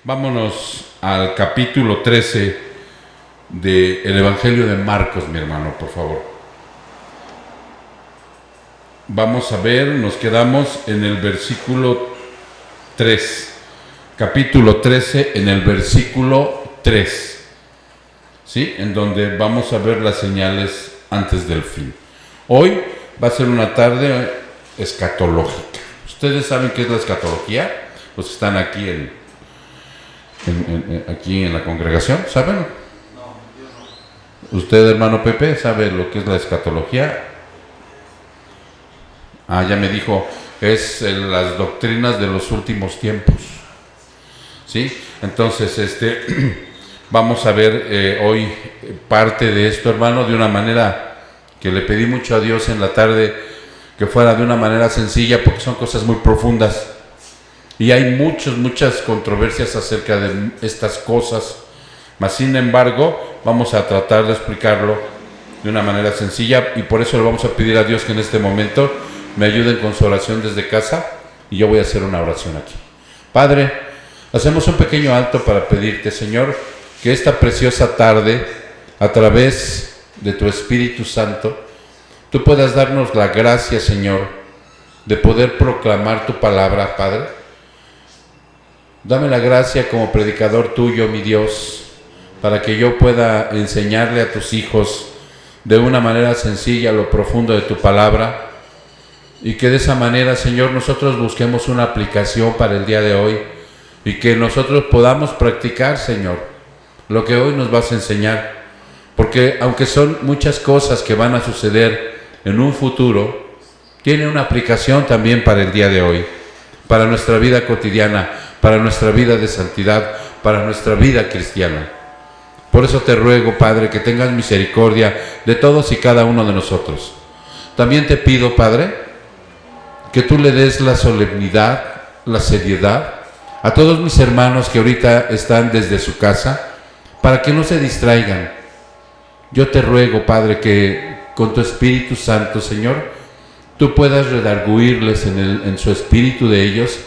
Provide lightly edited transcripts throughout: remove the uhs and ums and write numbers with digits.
Vámonos al capítulo 13 del Evangelio de Marcos, mi hermano, por favor. Vamos a ver, nos quedamos en el versículo 3. Capítulo 13, en el versículo 3. ¿Sí? En donde vamos a ver las señales antes del fin. Hoy va a ser una tarde escatológica. ¿Ustedes saben qué es la escatología? Los que están aquí aquí en la congregación, ¿saben? No, yo no. ¿Usted, hermano Pepe, sabe lo que es la escatología? Ya me dijo, es las doctrinas de los últimos tiempos. ¿Sí? Entonces, vamos a ver hoy parte de esto, hermano, de una manera que le pedí mucho a Dios en la tarde, que fuera de una manera sencilla, porque son cosas muy profundas. Y hay muchas controversias acerca de estas cosas, mas sin embargo vamos a tratar de explicarlo de una manera sencilla, y por eso le vamos a pedir a Dios que en este momento me ayuden con su oración desde casa, y yo voy a hacer una oración aquí. Padre, hacemos un pequeño alto para pedirte, Señor, que esta preciosa tarde, a través de tu Espíritu Santo, tú puedas darnos la gracia, Señor, de poder proclamar tu palabra, Padre. Dame la gracia como predicador tuyo, mi Dios, para que yo pueda enseñarle a tus hijos de una manera sencilla lo profundo de tu palabra, y que de esa manera, Señor, nosotros busquemos una aplicación para el día de hoy, y que nosotros podamos practicar, Señor, lo que hoy nos vas a enseñar, porque aunque son muchas cosas que van a suceder en un futuro, tiene una aplicación también para el día de hoy, para nuestra vida cotidiana, para nuestra vida de santidad, para nuestra vida cristiana. Por eso te ruego, Padre, que tengas misericordia de todos y cada uno de nosotros. También te pido, Padre, que tú le des la solemnidad, la seriedad a todos mis hermanos que ahorita están desde su casa, para que no se distraigan. Yo te ruego, Padre, que con tu Espíritu Santo, Señor, tú puedas redarguirles en su espíritu de ellos,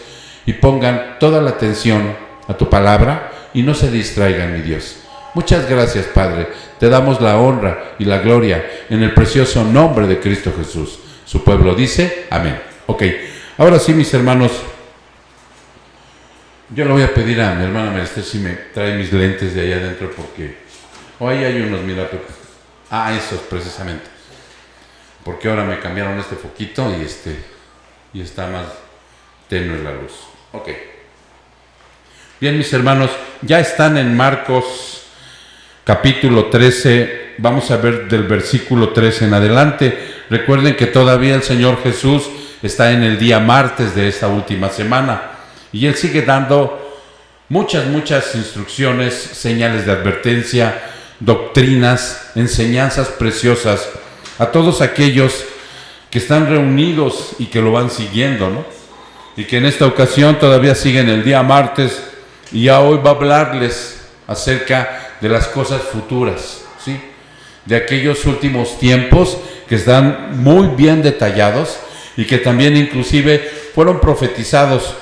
y pongan toda la atención a tu palabra y no se distraigan, mi Dios. Muchas gracias, Padre. Te damos la honra y la gloria en el precioso nombre de Cristo Jesús. Su pueblo dice, amén. Ok, ahora sí, mis hermanos, yo le voy a pedir a mi hermana Merester si me trae mis lentes de allá adentro, porque ahí hay unos, mira, esos precisamente, porque ahora me cambiaron este foquito y está más tenue la luz. Ok. Bien, mis hermanos, ya están en Marcos capítulo 13. Vamos a ver del versículo 13 en adelante. Recuerden que todavía el Señor Jesús está en el día martes de esta última semana, y Él sigue dando muchas instrucciones, señales de advertencia, doctrinas, enseñanzas preciosas a todos aquellos que están reunidos y que lo van siguiendo, ¿no? Y que en esta ocasión todavía siguen el día martes, y ya hoy va a hablarles acerca de las cosas futuras, ¿sí? De aquellos últimos tiempos que están muy bien detallados, y que también inclusive fueron profetizados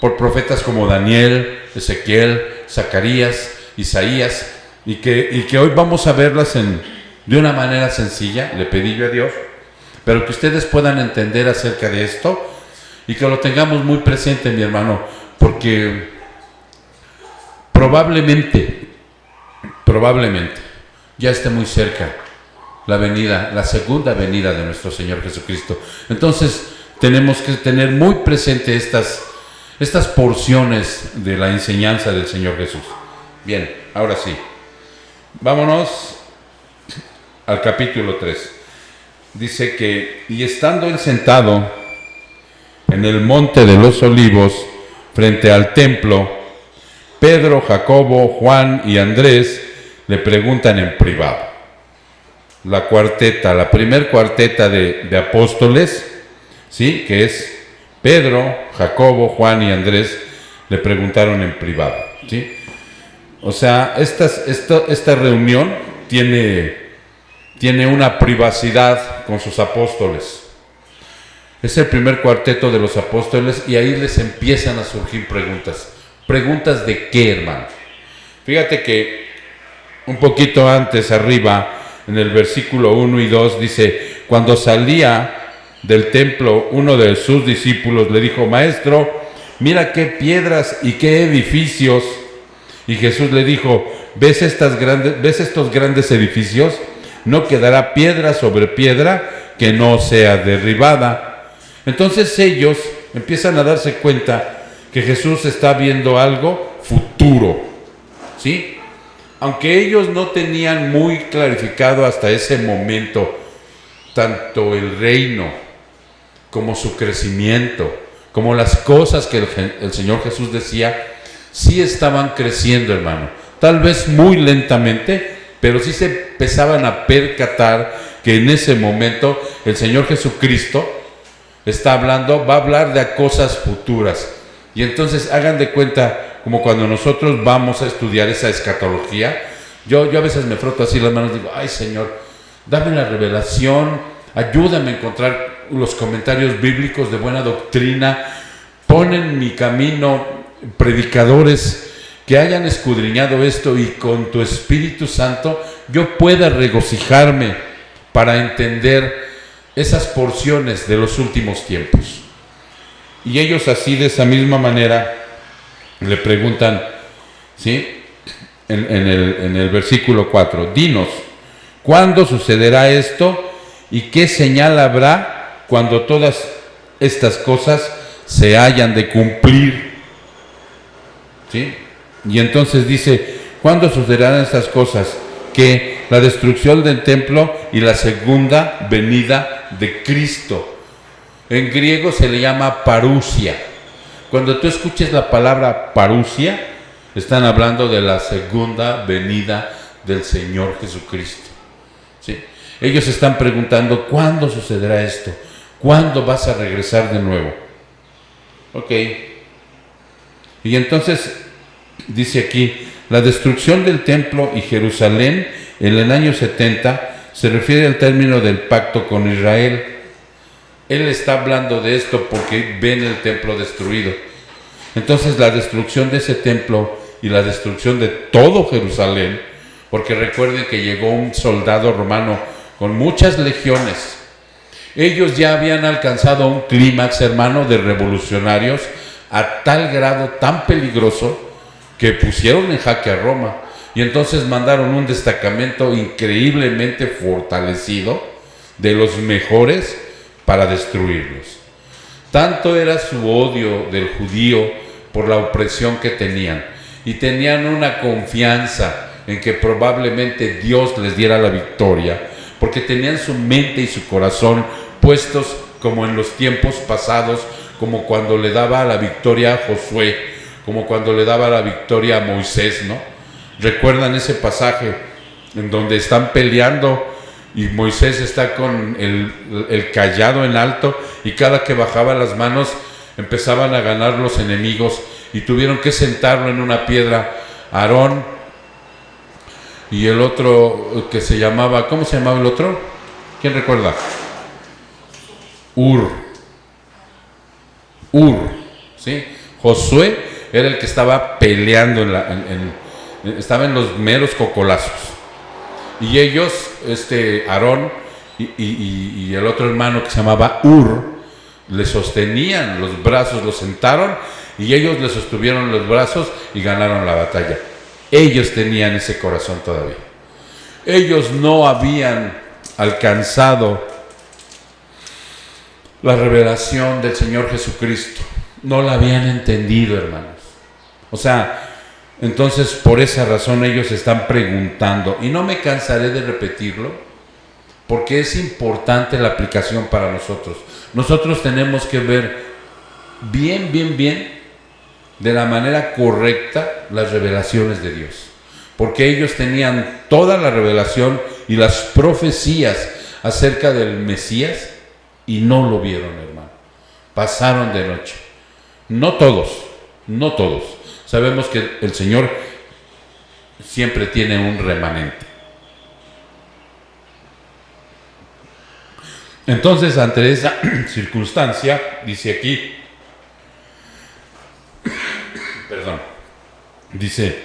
por profetas como Daniel, Ezequiel, Zacarías, Isaías, y que hoy vamos a verlas de una manera sencilla. Le pedí yo a Dios, pero que ustedes puedan entender acerca de esto, y que lo tengamos muy presente, mi hermano, porque probablemente ya esté muy cerca la segunda venida de nuestro Señor Jesucristo. Entonces tenemos que tener muy presente estas porciones de la enseñanza del Señor Jesús. Bien, ahora sí, vámonos al capítulo 3. Dice que, y estando él sentado en el monte de los olivos, frente al templo, Pedro, Jacobo, Juan y Andrés le preguntan en privado. La primer cuarteta de apóstoles, ¿sí? Que es Pedro, Jacobo, Juan y Andrés, le preguntaron en privado, ¿sí? O sea, esta reunión tiene una privacidad con sus apóstoles. Es el primer cuarteto de los apóstoles, y ahí les empiezan a surgir preguntas. ¿Preguntas de qué, hermano? Fíjate que un poquito antes, arriba, en el versículo 1 y 2, dice: cuando salía del templo, uno de sus discípulos le dijo: Maestro, mira qué piedras y qué edificios. Y Jesús le dijo: ¿ves estos grandes edificios? No quedará piedra sobre piedra que no sea derribada. Entonces ellos empiezan a darse cuenta que Jesús está viendo algo futuro, ¿sí? Aunque ellos no tenían muy clarificado hasta ese momento tanto el reino como su crecimiento, como las cosas que el Señor Jesús decía, sí estaban creciendo, hermano. Tal vez muy lentamente, pero sí se empezaban a percatar que en ese momento el Señor Jesucristo va a hablar de cosas futuras. Y entonces hagan de cuenta, como cuando nosotros vamos a estudiar esa escatología, yo a veces me froto así las manos y digo: ay, Señor, dame la revelación, ayúdame a encontrar los comentarios bíblicos de buena doctrina, pon en mi camino predicadores que hayan escudriñado esto y con tu Espíritu Santo yo pueda regocijarme para entender esas porciones de los últimos tiempos. Y ellos así, de esa misma manera, le preguntan, ¿sí? En el versículo 4, dinos, ¿cuándo sucederá esto y qué señal habrá cuando todas estas cosas se hayan de cumplir? ¿Sí? Y entonces dice: ¿cuándo sucederán estas cosas? Que la destrucción del templo y la segunda venida de Cristo. En griego se le llama parusia. Cuando tú escuches la palabra parusia, están hablando de la segunda venida del Señor Jesucristo, ¿sí? Ellos están preguntando: ¿cuándo sucederá esto? ¿Cuándo vas a regresar de nuevo? Ok. Y entonces dice aquí: la destrucción del templo y Jerusalén en el año 70 se refiere al término del pacto con Israel. Él está hablando de esto porque ven el templo destruido. Entonces la destrucción de ese templo y la destrucción de todo Jerusalén, porque recuerden que llegó un soldado romano con muchas legiones. Ellos ya habían alcanzado un clímax, hermano, de revolucionarios a tal grado tan peligroso que pusieron en jaque a Roma. Y entonces mandaron un destacamento increíblemente fortalecido de los mejores para destruirlos. Tanto era su odio del judío por la opresión que tenían, y tenían una confianza en que probablemente Dios les diera la victoria, porque tenían su mente y su corazón puestos como en los tiempos pasados, como cuando le daba la victoria a Josué, como cuando le daba la victoria a Moisés, ¿no? ¿Recuerdan ese pasaje en donde están peleando y Moisés está con el cayado en alto, y cada que bajaba las manos empezaban a ganar los enemigos y tuvieron que sentarlo en una piedra? Aarón y el otro que se llamaba, ¿cómo se llamaba el otro? ¿Quién recuerda? Hur, ¿sí? Josué era el que estaba peleando estaba en los meros cocolazos. Y ellos, Aarón y el otro hermano que se llamaba Hur, le sostenían los brazos, lo sentaron y ellos le sostuvieron los brazos y ganaron la batalla. Ellos tenían ese corazón todavía. Ellos no habían alcanzado la revelación del Señor Jesucristo. No la habían entendido, hermanos. O sea, entonces por esa razón ellos están preguntando, y no me cansaré de repetirlo, porque es importante la aplicación para nosotros. Nosotros tenemos que ver bien, de la manera correcta las revelaciones de Dios, porque ellos tenían toda la revelación y las profecías acerca del Mesías y no lo vieron, hermano. Pasaron de noche. No todos. Sabemos que el Señor siempre tiene un remanente. Entonces, ante esa circunstancia, dice aquí, Dice,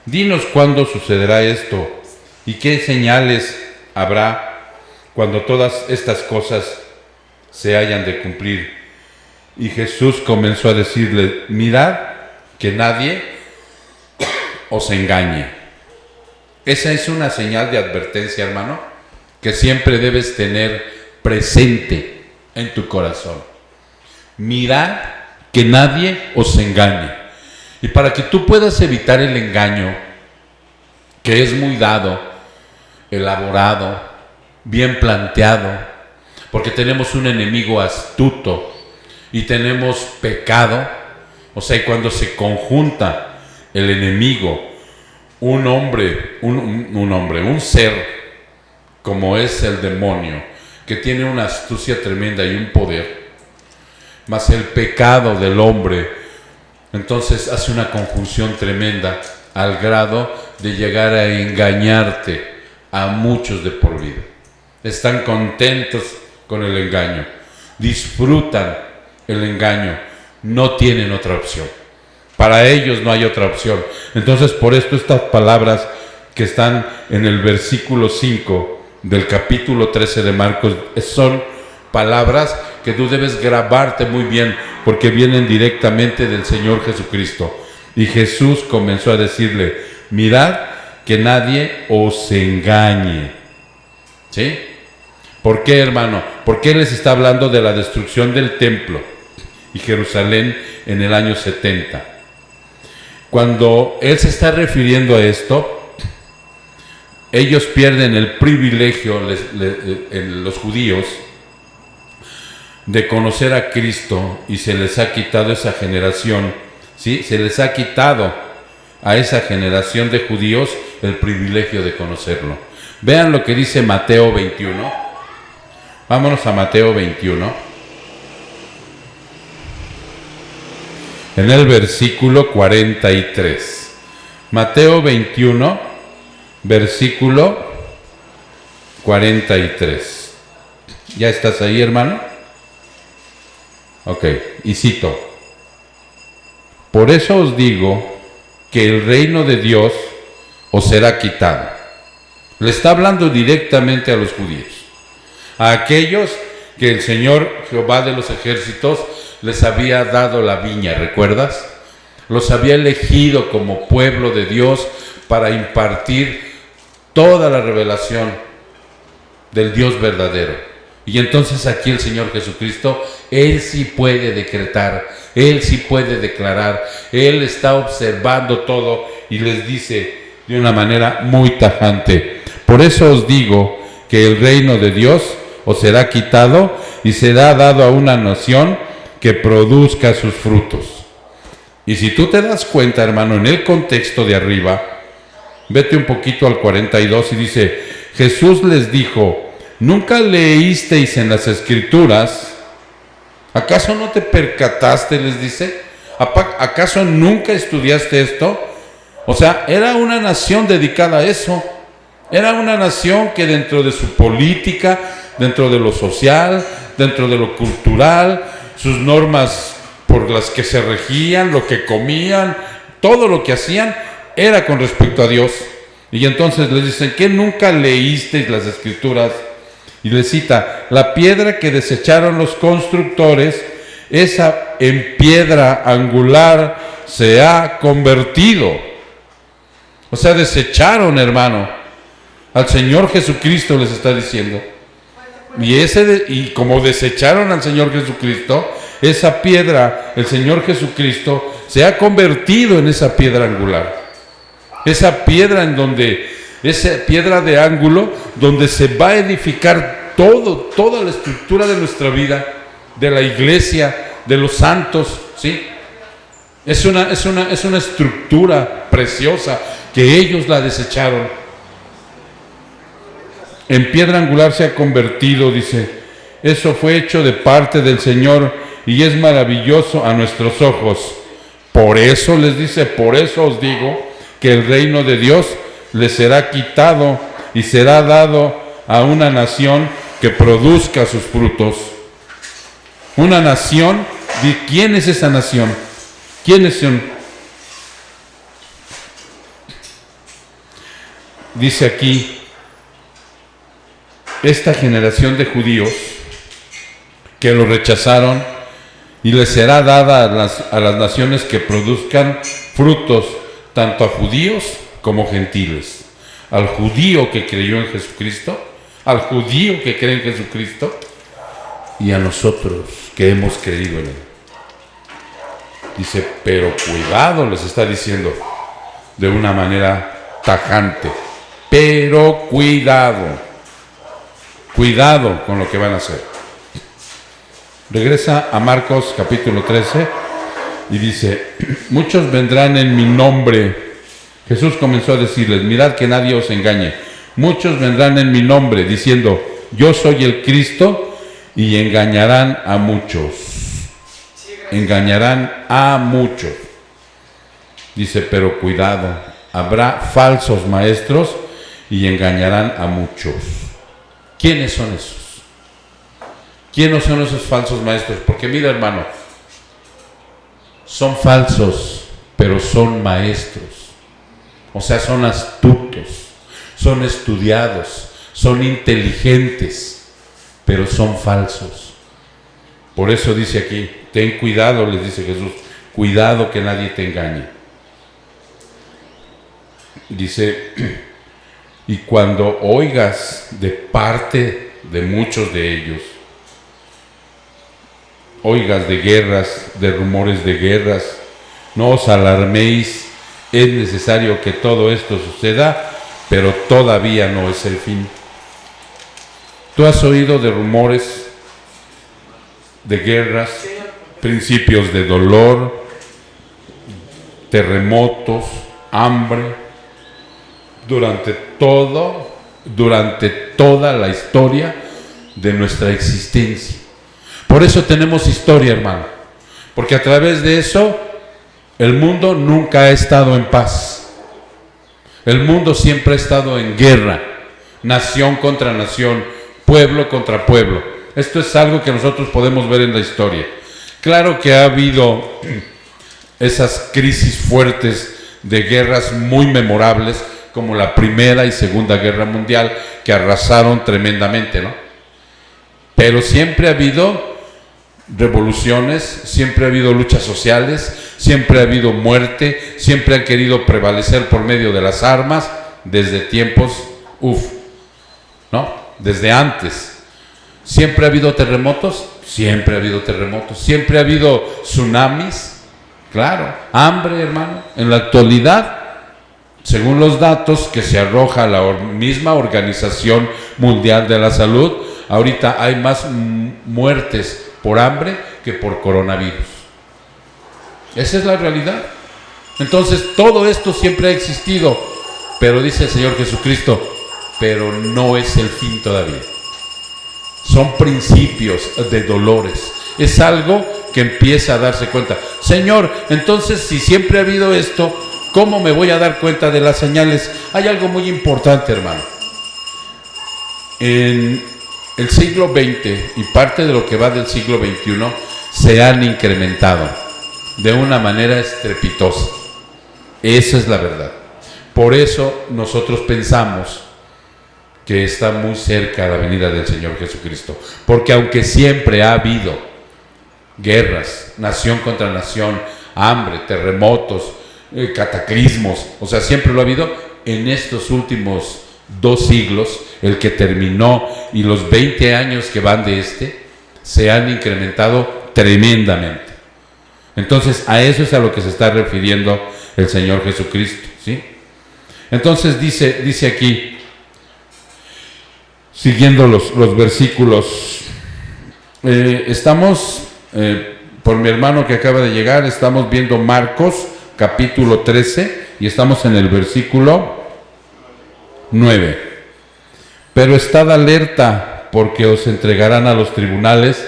dinos cuándo sucederá esto y qué señales habrá cuando todas estas cosas se hayan de cumplir. Y Jesús comenzó a decirle, mirad que nadie os engañe. Esa es una señal de advertencia, hermano, que siempre debes tener presente en tu corazón. Mirad que nadie os engañe. Y para que tú puedas evitar el engaño, que es muy dado, elaborado, bien planteado, porque tenemos un enemigo astuto y tenemos pecado, o sea, y cuando se conjunta el enemigo, un ser como es el demonio, que tiene una astucia tremenda y un poder, más el pecado del hombre, entonces hace una conjunción tremenda al grado de llegar a engañarte a muchos de por vida. Están contentos con el engaño, disfrutan el engaño, no tienen otra opción. Para ellos no hay otra opción. Entonces, por esto estas palabras que están en el versículo 5 del capítulo 13 de Marcos son palabras que tú debes grabarte muy bien, porque vienen directamente del Señor Jesucristo. Y Jesús comenzó a decirle, mirad que nadie os engañe. ¿Sí? ¿Por qué, hermano? Porque Él les está hablando de la destrucción del templo y Jerusalén en el año 70. Cuando Él se está refiriendo a esto, ellos pierden el privilegio, los judíos, de conocer a Cristo, y se les ha quitado esa generación, ¿sí? Se les ha quitado a esa generación de judíos el privilegio de conocerlo. Vean lo que dice Mateo 21. Vámonos a Mateo 21. En el versículo 43. Mateo 21, versículo 43. ¿Ya estás ahí, hermano? Ok, y cito. Por eso os digo que el reino de Dios os será quitado. Le está hablando directamente a los judíos, a aquellos que el Señor Jehová de los ejércitos les había dado la viña, ¿recuerdas? Los había elegido como pueblo de Dios para impartir toda la revelación del Dios verdadero. Y entonces aquí el Señor Jesucristo, Él sí puede decretar, Él sí puede declarar, Él está observando todo y les dice de una manera muy tajante, por eso os digo que el reino de Dios os será quitado y será dado a una nación que produzca sus frutos. Y si tú te das cuenta, hermano, en el contexto de arriba, vete un poquito al 42 y dice, Jesús les dijo, ¿nunca leísteis en las Escrituras? ¿Acaso no te percataste? Les dice. ¿Acaso nunca estudiaste esto? O sea, era una nación dedicada a eso. Era una nación que dentro de su política, dentro de lo social, dentro de lo cultural, sus normas por las que se regían, lo que comían, todo lo que hacían, era con respecto a Dios. Y entonces les dicen, ¿qué nunca leísteis las Escrituras? Y les cita, la piedra que desecharon los constructores, esa en piedra angular se ha convertido. O sea, desecharon, hermano, al Señor Jesucristo, les está diciendo. Y como desecharon al Señor Jesucristo, esa piedra, el Señor Jesucristo, se ha convertido en esa piedra angular. Esa piedra esa piedra de ángulo donde se va a edificar toda la estructura de nuestra vida, de la iglesia, de los santos, ¿sí? Es una estructura preciosa que ellos la desecharon. En piedra angular se ha convertido, dice, eso fue hecho de parte del Señor y es maravilloso a nuestros ojos. Por eso les dice, por eso os digo que el reino de Dios les será quitado y será dado a una nación que produzca sus frutos. Una nación, ¿de quién es esa nación? ¿Quiénes son? dice aquí, esta generación de judíos que lo rechazaron, y les será dada a las naciones que produzcan frutos, tanto a judíos como gentiles. Al judío que creyó en Jesucristo, al judío que cree en Jesucristo, y a nosotros que hemos creído en Él. Dice, pero cuidado, les está diciendo de una manera tajante, pero cuidado con lo que van a hacer. Regresa a Marcos capítulo 13 y dice, muchos vendrán en mi nombre. Jesús comenzó a decirles, mirad que nadie os engañe. Muchos vendrán en mi nombre diciendo, yo soy el Cristo, y engañarán a muchos. Engañarán a muchos. Dice, pero cuidado, habrá falsos maestros y engañarán a muchos. ¿Quiénes son esos? ¿Quiénes son esos falsos maestros? Porque mira, hermano, son falsos, pero son maestros. O sea, son astutos, son estudiados, son inteligentes, pero son falsos. Por eso dice aquí, ten cuidado, les dice Jesús, cuidado que nadie te engañe. Dice, y cuando oigas de parte de muchos de ellos, oigas de guerras, de rumores de guerras, no os alarméis, es necesario que todo esto suceda, pero todavía no es el fin. ¿Tú has oído de rumores de guerras, principios de dolor, terremotos, hambre, durante toda la historia de nuestra existencia? Por eso tenemos historia, hermano, porque a través de eso el mundo nunca ha estado en paz. El mundo siempre ha estado en guerra, nación contra nación, pueblo contra pueblo. Esto es algo que nosotros podemos ver en la historia. Claro que ha habido esas crisis fuertes de guerras muy memorables, como la Primera y Segunda Guerra Mundial, que arrasaron tremendamente, ¿no? Pero siempre ha habido revoluciones, siempre ha habido luchas sociales, siempre ha habido muerte, siempre han querido prevalecer por medio de las armas desde tiempos, ¿no? Desde antes. Siempre ha habido terremotos, siempre ha habido terremotos, siempre ha habido tsunamis, claro, hambre, hermano. En la actualidad, según los datos que se arroja la misma Organización Mundial de la Salud, ahorita hay más muertes por hambre que por coronavirus. Esa es la realidad. Entonces, todo esto siempre ha existido, pero dice el Señor Jesucristo, pero no es el fin todavía. Son principios de dolores. Es algo que empieza a darse cuenta. Señor, entonces, si siempre ha habido esto, ¿cómo me voy a dar cuenta de las señales? Hay algo muy importante, hermano. En el siglo XX y parte de lo que va del siglo XXI se han incrementado de una manera estrepitosa. Esa es la verdad. Por eso nosotros pensamos que está muy cerca la venida del Señor Jesucristo. Porque aunque siempre ha habido guerras, nación contra nación, hambre, terremotos, cataclismos, o sea, siempre lo ha habido, en estos últimos 2 siglos, el que terminó y los 20 años que van de se han incrementado tremendamente. Entonces, a eso es a lo que se está refiriendo el Señor Jesucristo, ¿sí? Entonces dice aquí, siguiendo los versículos, estamos, por mi hermano que acaba de llegar, estamos viendo Marcos capítulo 13 y estamos en el versículo 9. Pero estad alerta, porque os entregarán a los tribunales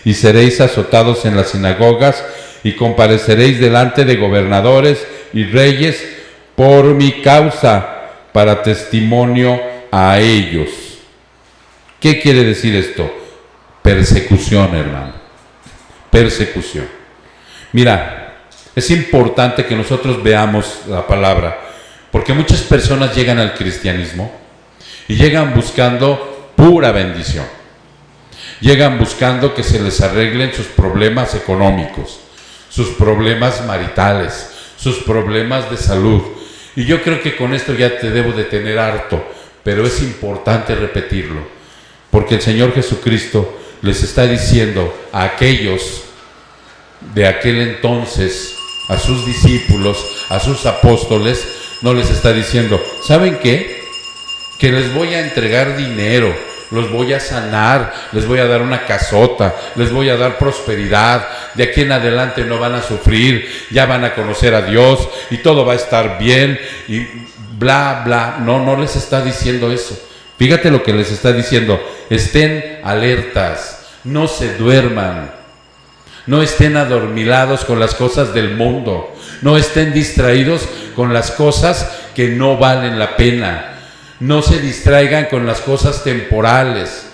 y seréis azotados en las sinagogas y compareceréis delante de gobernadores y reyes por mi causa, para testimonio a ellos. ¿Qué quiere decir esto? Persecución, hermano. Persecución. Mira, es importante que nosotros veamos la palabra, Porque muchas personas llegan al cristianismo y llegan buscando pura bendición. Llegan buscando que se les arreglen sus problemas económicos, sus problemas maritales, sus problemas de salud. Y yo creo que con esto ya te debo de tener harto, pero es importante repetirlo, porque el Señor Jesucristo les está diciendo a aquellos de aquel entonces, a sus discípulos, a sus apóstoles, no les está diciendo, ¿saben qué? Que les voy a entregar dinero, los voy a sanar, les voy a dar una casota, les voy a dar prosperidad, de aquí en adelante no van a sufrir, ya van a conocer a Dios y todo va a estar bien y bla, bla. No les está diciendo eso. Fíjate lo que les está diciendo, estén alertas, no se duerman, no estén adormilados con las cosas del mundo, no estén distraídos con las cosas que no valen la pena. No se distraigan con las cosas temporales.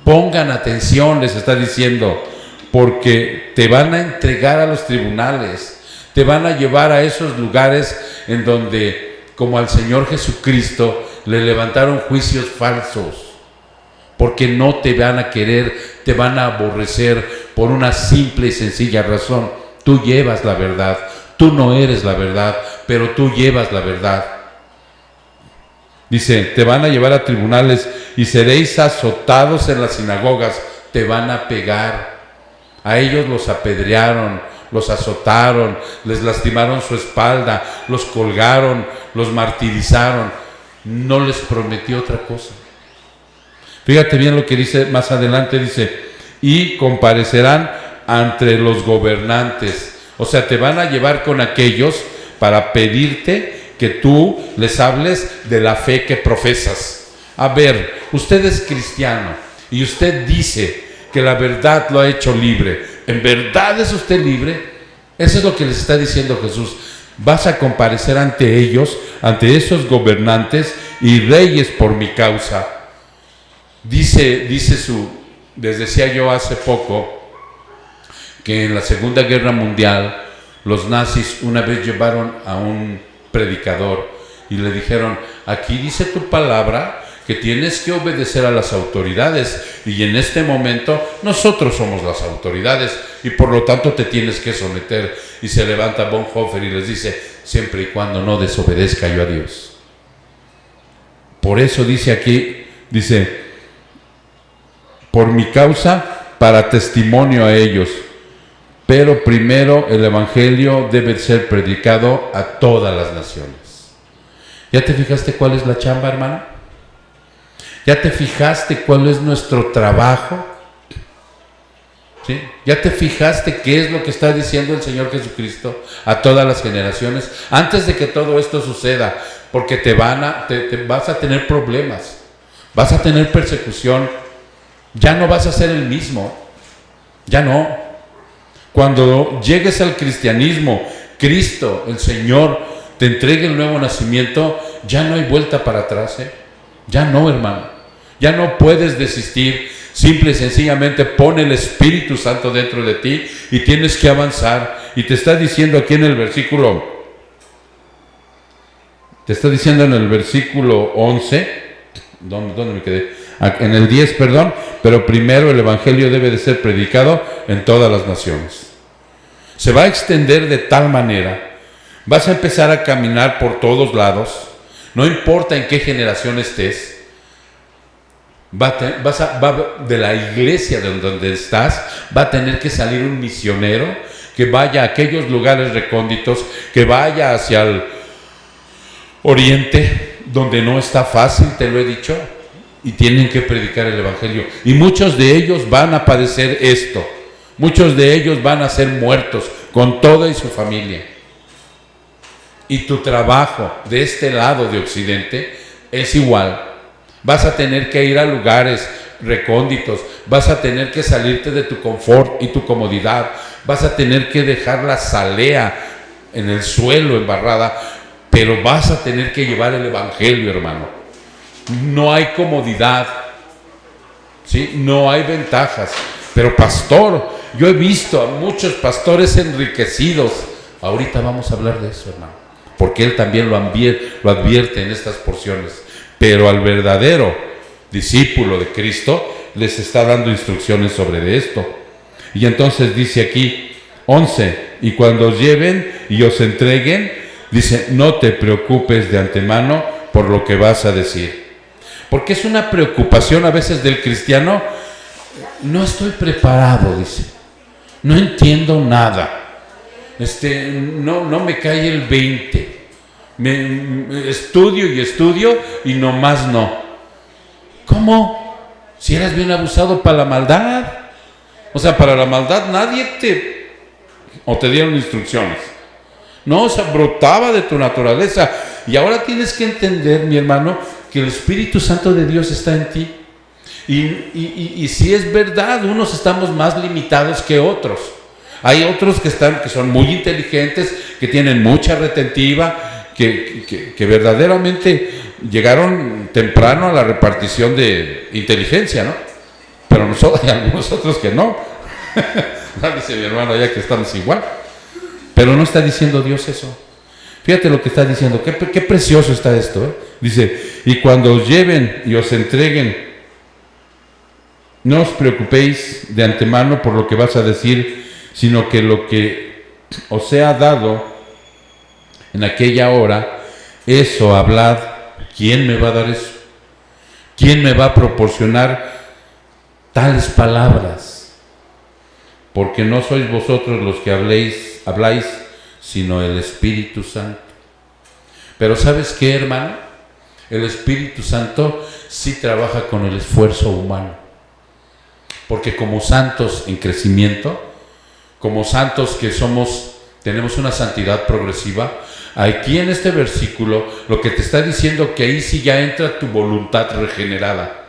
Pongan atención, les está diciendo, porque te van a entregar a los tribunales, te van a llevar a esos lugares en donde, como al Señor Jesucristo, le levantaron juicios falsos, porque no te van a querer, te van a aborrecer por una simple y sencilla razón. Tú llevas la verdad, tú no eres la verdad, pero tú llevas la verdad. Dice, te van a llevar a tribunales y seréis azotados en las sinagogas, te van a pegar. A ellos los apedrearon, los azotaron, les lastimaron su espalda, los colgaron, los martirizaron. No les prometió otra cosa. Fíjate bien lo que dice más adelante, dice, y comparecerán ante los gobernantes. O sea, te van a llevar con aquellos para pedirte que tú les hables de la fe que profesas. A ver, usted es cristiano y usted dice que la verdad lo ha hecho libre. ¿En verdad es usted libre? Eso es lo que les está diciendo Jesús. Vas a comparecer ante ellos, ante esos gobernantes y reyes por mi causa. Les decía yo hace poco que en la Segunda Guerra Mundial los nazis una vez llevaron a un predicador y le dijeron, aquí dice tu palabra que tienes que obedecer a las autoridades y en este momento nosotros somos las autoridades y por lo tanto te tienes que someter. Y se levanta Bonhoeffer y les dice, siempre y cuando no desobedezca yo a Dios. Por eso dice aquí, dice, por mi causa, para testimonio a ellos. Pero primero el evangelio debe ser predicado a todas las naciones. ¿Ya te fijaste cuál es la chamba, hermano? ¿Ya te fijaste cuál es nuestro trabajo? ¿Sí? ¿Ya te fijaste qué es lo que está diciendo el Señor Jesucristo a todas las generaciones? Antes de que todo esto suceda, porque vas a tener problemas, vas a tener persecución, ya no vas a ser el mismo, ya no. Cuando llegues al cristianismo, Cristo, el Señor, te entregue el nuevo nacimiento, ya no hay vuelta para atrás, ya no, hermano, ya no puedes desistir. Simple y sencillamente pon el Espíritu Santo dentro de ti y tienes que avanzar. Y te está diciendo aquí en el versículo, te está diciendo en el versículo 11, ¿dónde me quedé? En el 10, perdón, pero primero el evangelio debe de ser predicado en todas las naciones. Se va a extender de tal manera, vas a empezar a caminar por todos lados, no importa en qué generación estés, de la iglesia donde estás, va a tener que salir un misionero que vaya a aquellos lugares recónditos, que vaya hacia el oriente, donde no está fácil, te lo he dicho, y tienen que predicar el evangelio. Y muchos de ellos van a padecer esto, muchos de ellos van a ser muertos con toda y su familia. Y tu trabajo de este lado de Occidente es igual. Vas a tener que ir a lugares recónditos, vas a tener que salirte de tu confort y tu comodidad, vas a tener que dejar la salea en el suelo embarrada, pero vas a tener que llevar el evangelio, hermano. No hay comodidad, ¿sí? No hay ventajas. Pero pastor, yo he visto a muchos pastores enriquecidos. Ahorita vamos a hablar de eso, hermano. porque Él también lo advierte en estas porciones. Pero al verdadero discípulo de Cristo les está dando instrucciones sobre esto. Y entonces dice aquí, 11, y cuando os lleven y os entreguen, dice, no te preocupes de antemano por lo que vas a decir. Porque es una preocupación a veces del cristiano, no estoy preparado, dice, no entiendo nada, no me cae el 20, estudio y nomás no. ¿Cómo? Si eras bien abusado para la maldad. O sea, para la maldad nadie te dieron instrucciones. No, o sea, brotaba de tu naturaleza. Y ahora tienes que entender, mi hermano, que el Espíritu Santo de Dios está en ti. Y si es verdad, unos estamos más limitados que otros. Hay otros que son muy inteligentes, que tienen mucha retentiva, que verdaderamente llegaron temprano a la repartición de inteligencia, ¿no? Pero nosotros, hay algunos otros que no. Dice mi hermano ya que estamos igual. Pero no está diciendo Dios eso. Fíjate lo que está diciendo. Qué precioso está esto, ¿eh? Dice, y cuando os lleven y os entreguen, no os preocupéis de antemano por lo que vas a decir, sino que lo que os sea dado en aquella hora, eso hablad. ¿Quién me va a dar eso? ¿Quién me va a proporcionar tales palabras? Porque no sois vosotros los que habláis, sino el Espíritu Santo. Pero ¿sabes qué, hermano? El Espíritu Santo sí trabaja con el esfuerzo humano. Porque como santos en crecimiento, como santos que tenemos una santidad progresiva, aquí en este versículo lo que te está diciendo que ahí sí ya entra tu voluntad regenerada.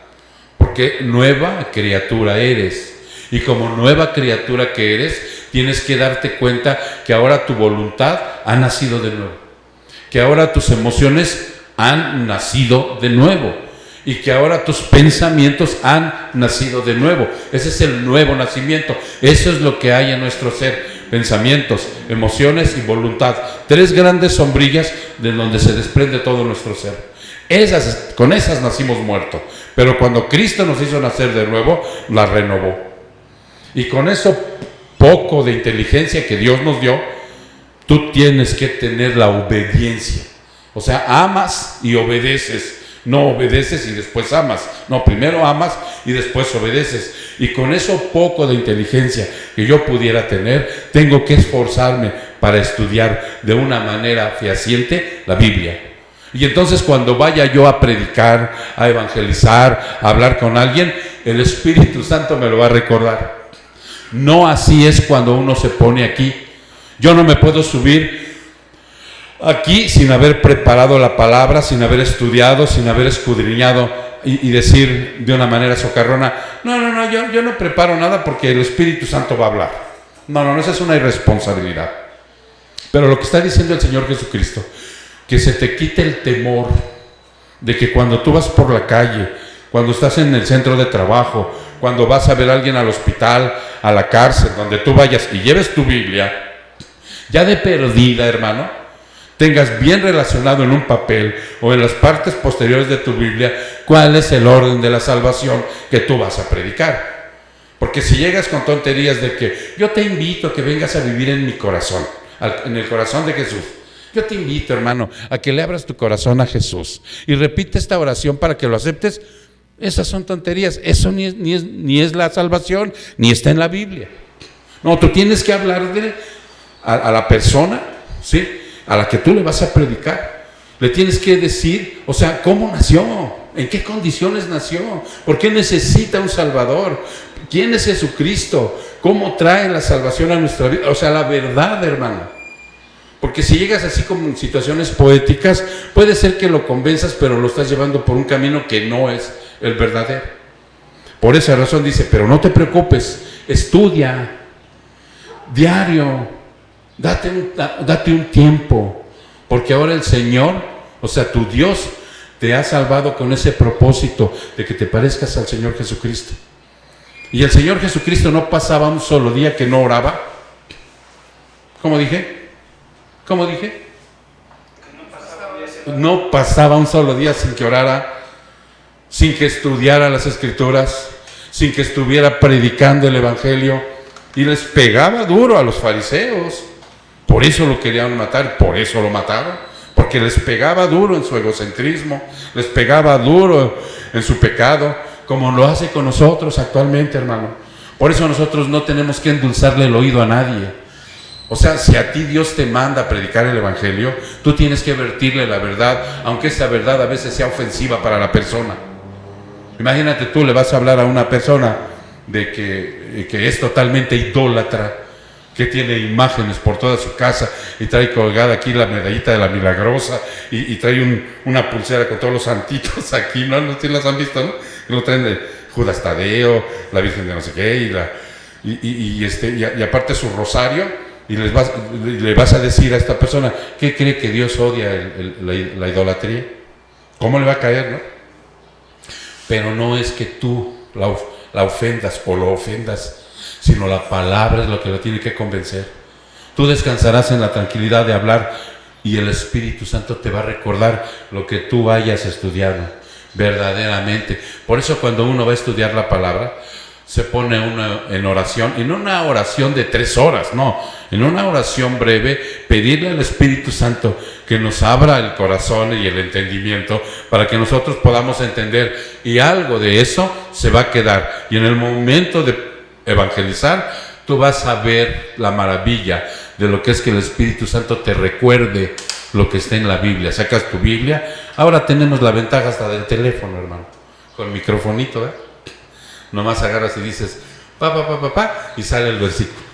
Porque nueva criatura eres. Y como nueva criatura que eres, tienes que darte cuenta que ahora tu voluntad ha nacido de nuevo. Que ahora tus emociones han nacido de nuevo. Y que ahora tus pensamientos han nacido de nuevo. Ese es el nuevo nacimiento. Eso es lo que hay en nuestro ser. Pensamientos, emociones y voluntad. 3 grandes sombrillas de donde se desprende todo nuestro ser. Con esas nacimos muertos. Pero cuando Cristo nos hizo nacer de nuevo, la renovó. Y con eso poco de inteligencia que Dios nos dio, tú tienes que tener la obediencia. O sea, amas y obedeces. No obedeces y después amas. No, primero amas y después obedeces. Y con eso poco de inteligencia que yo pudiera tener, tengo que esforzarme para estudiar de una manera fehaciente la Biblia. Y entonces cuando vaya yo a predicar, a evangelizar, a hablar con alguien, el Espíritu Santo me lo va a recordar. No así es cuando uno se pone aquí. Yo no me puedo subir aquí sin haber preparado la palabra, sin haber estudiado, sin haber escudriñado y decir de una manera socarrona, no, yo no preparo nada porque el Espíritu Santo va a hablar. No, esa es una irresponsabilidad. Pero lo que está diciendo el Señor Jesucristo, que se te quite el temor de que cuando tú vas por la calle, cuando estás en el centro de trabajo, cuando vas a ver a alguien al hospital, a la cárcel, donde tú vayas y lleves tu Biblia, ya de perdida, hermano, tengas bien relacionado en un papel o en las partes posteriores de tu Biblia cuál es el orden de la salvación que tú vas a predicar. Porque si llegas con tonterías de que yo te invito a que vengas a vivir en mi corazón, en el corazón de Jesús, yo te invito, hermano, a que le abras tu corazón a Jesús y repite esta oración para que lo aceptes. Esas son tonterías. Eso ni es la salvación, ni está en la Biblia. No, tú tienes que hablarle a la persona, ¿sí?, a la que tú le vas a predicar. Le tienes que decir, o sea, ¿cómo nació? ¿En qué condiciones nació? ¿Por qué necesita un Salvador? ¿Quién es Jesucristo? ¿Cómo trae la salvación a nuestra vida? O sea, la verdad, hermano. Porque si llegas así como en situaciones poéticas, puede ser que lo convenzas, pero lo estás llevando por un camino que no es el verdadero. Por esa razón dice, pero no te preocupes, estudia, diario, date un tiempo, porque ahora el Señor, o sea, tu Dios, te ha salvado con ese propósito de que te parezcas al Señor Jesucristo. Y el Señor Jesucristo no pasaba un solo día que no oraba. ¿Cómo dije? no pasaba un solo día sin que orara, sin que estudiara las Escrituras, sin que estuviera predicando el Evangelio, y les pegaba duro a los fariseos. Por eso lo querían matar, por eso lo mataron, porque les pegaba duro en su egocentrismo, les pegaba duro en su pecado, como lo hace con nosotros actualmente, hermano. Por eso nosotros no tenemos que endulzarle el oído a nadie. O sea, si a ti Dios te manda a predicar el Evangelio, tú tienes que vertirle la verdad, aunque esa verdad a veces sea ofensiva para la persona. Imagínate, tú le vas a hablar a una persona de que es totalmente idólatra, que tiene imágenes por toda su casa y trae colgada aquí la medallita de la Milagrosa y trae una pulsera con todos los santitos aquí, ¿no? ¿No las han visto, no? Y lo traen de Judas Tadeo, la Virgen de no sé qué, y aparte su rosario, y le vas a decir a esta persona, ¿qué cree que Dios odia la idolatría? ¿Cómo le va a caer, no? Pero no es que tú la ofendas o lo ofendas, sino la palabra es lo que lo tiene que convencer. Tú descansarás en la tranquilidad de hablar y el Espíritu Santo te va a recordar lo que tú hayas estudiado verdaderamente. Por eso cuando uno va a estudiar la palabra, se pone uno en oración, y no una oración de 3 horas, no, en una oración breve, pedirle al Espíritu Santo que nos abra el corazón y el entendimiento para que nosotros podamos entender, y algo de eso se va a quedar. Y en el momento de evangelizar, tú vas a ver la maravilla de lo que es que el Espíritu Santo te recuerde lo que está en la Biblia. Sacas tu Biblia, ahora tenemos la ventaja hasta del teléfono, hermano, con microfonito, ¿eh? Nomás agarras y dices, pa, y sale el versículo.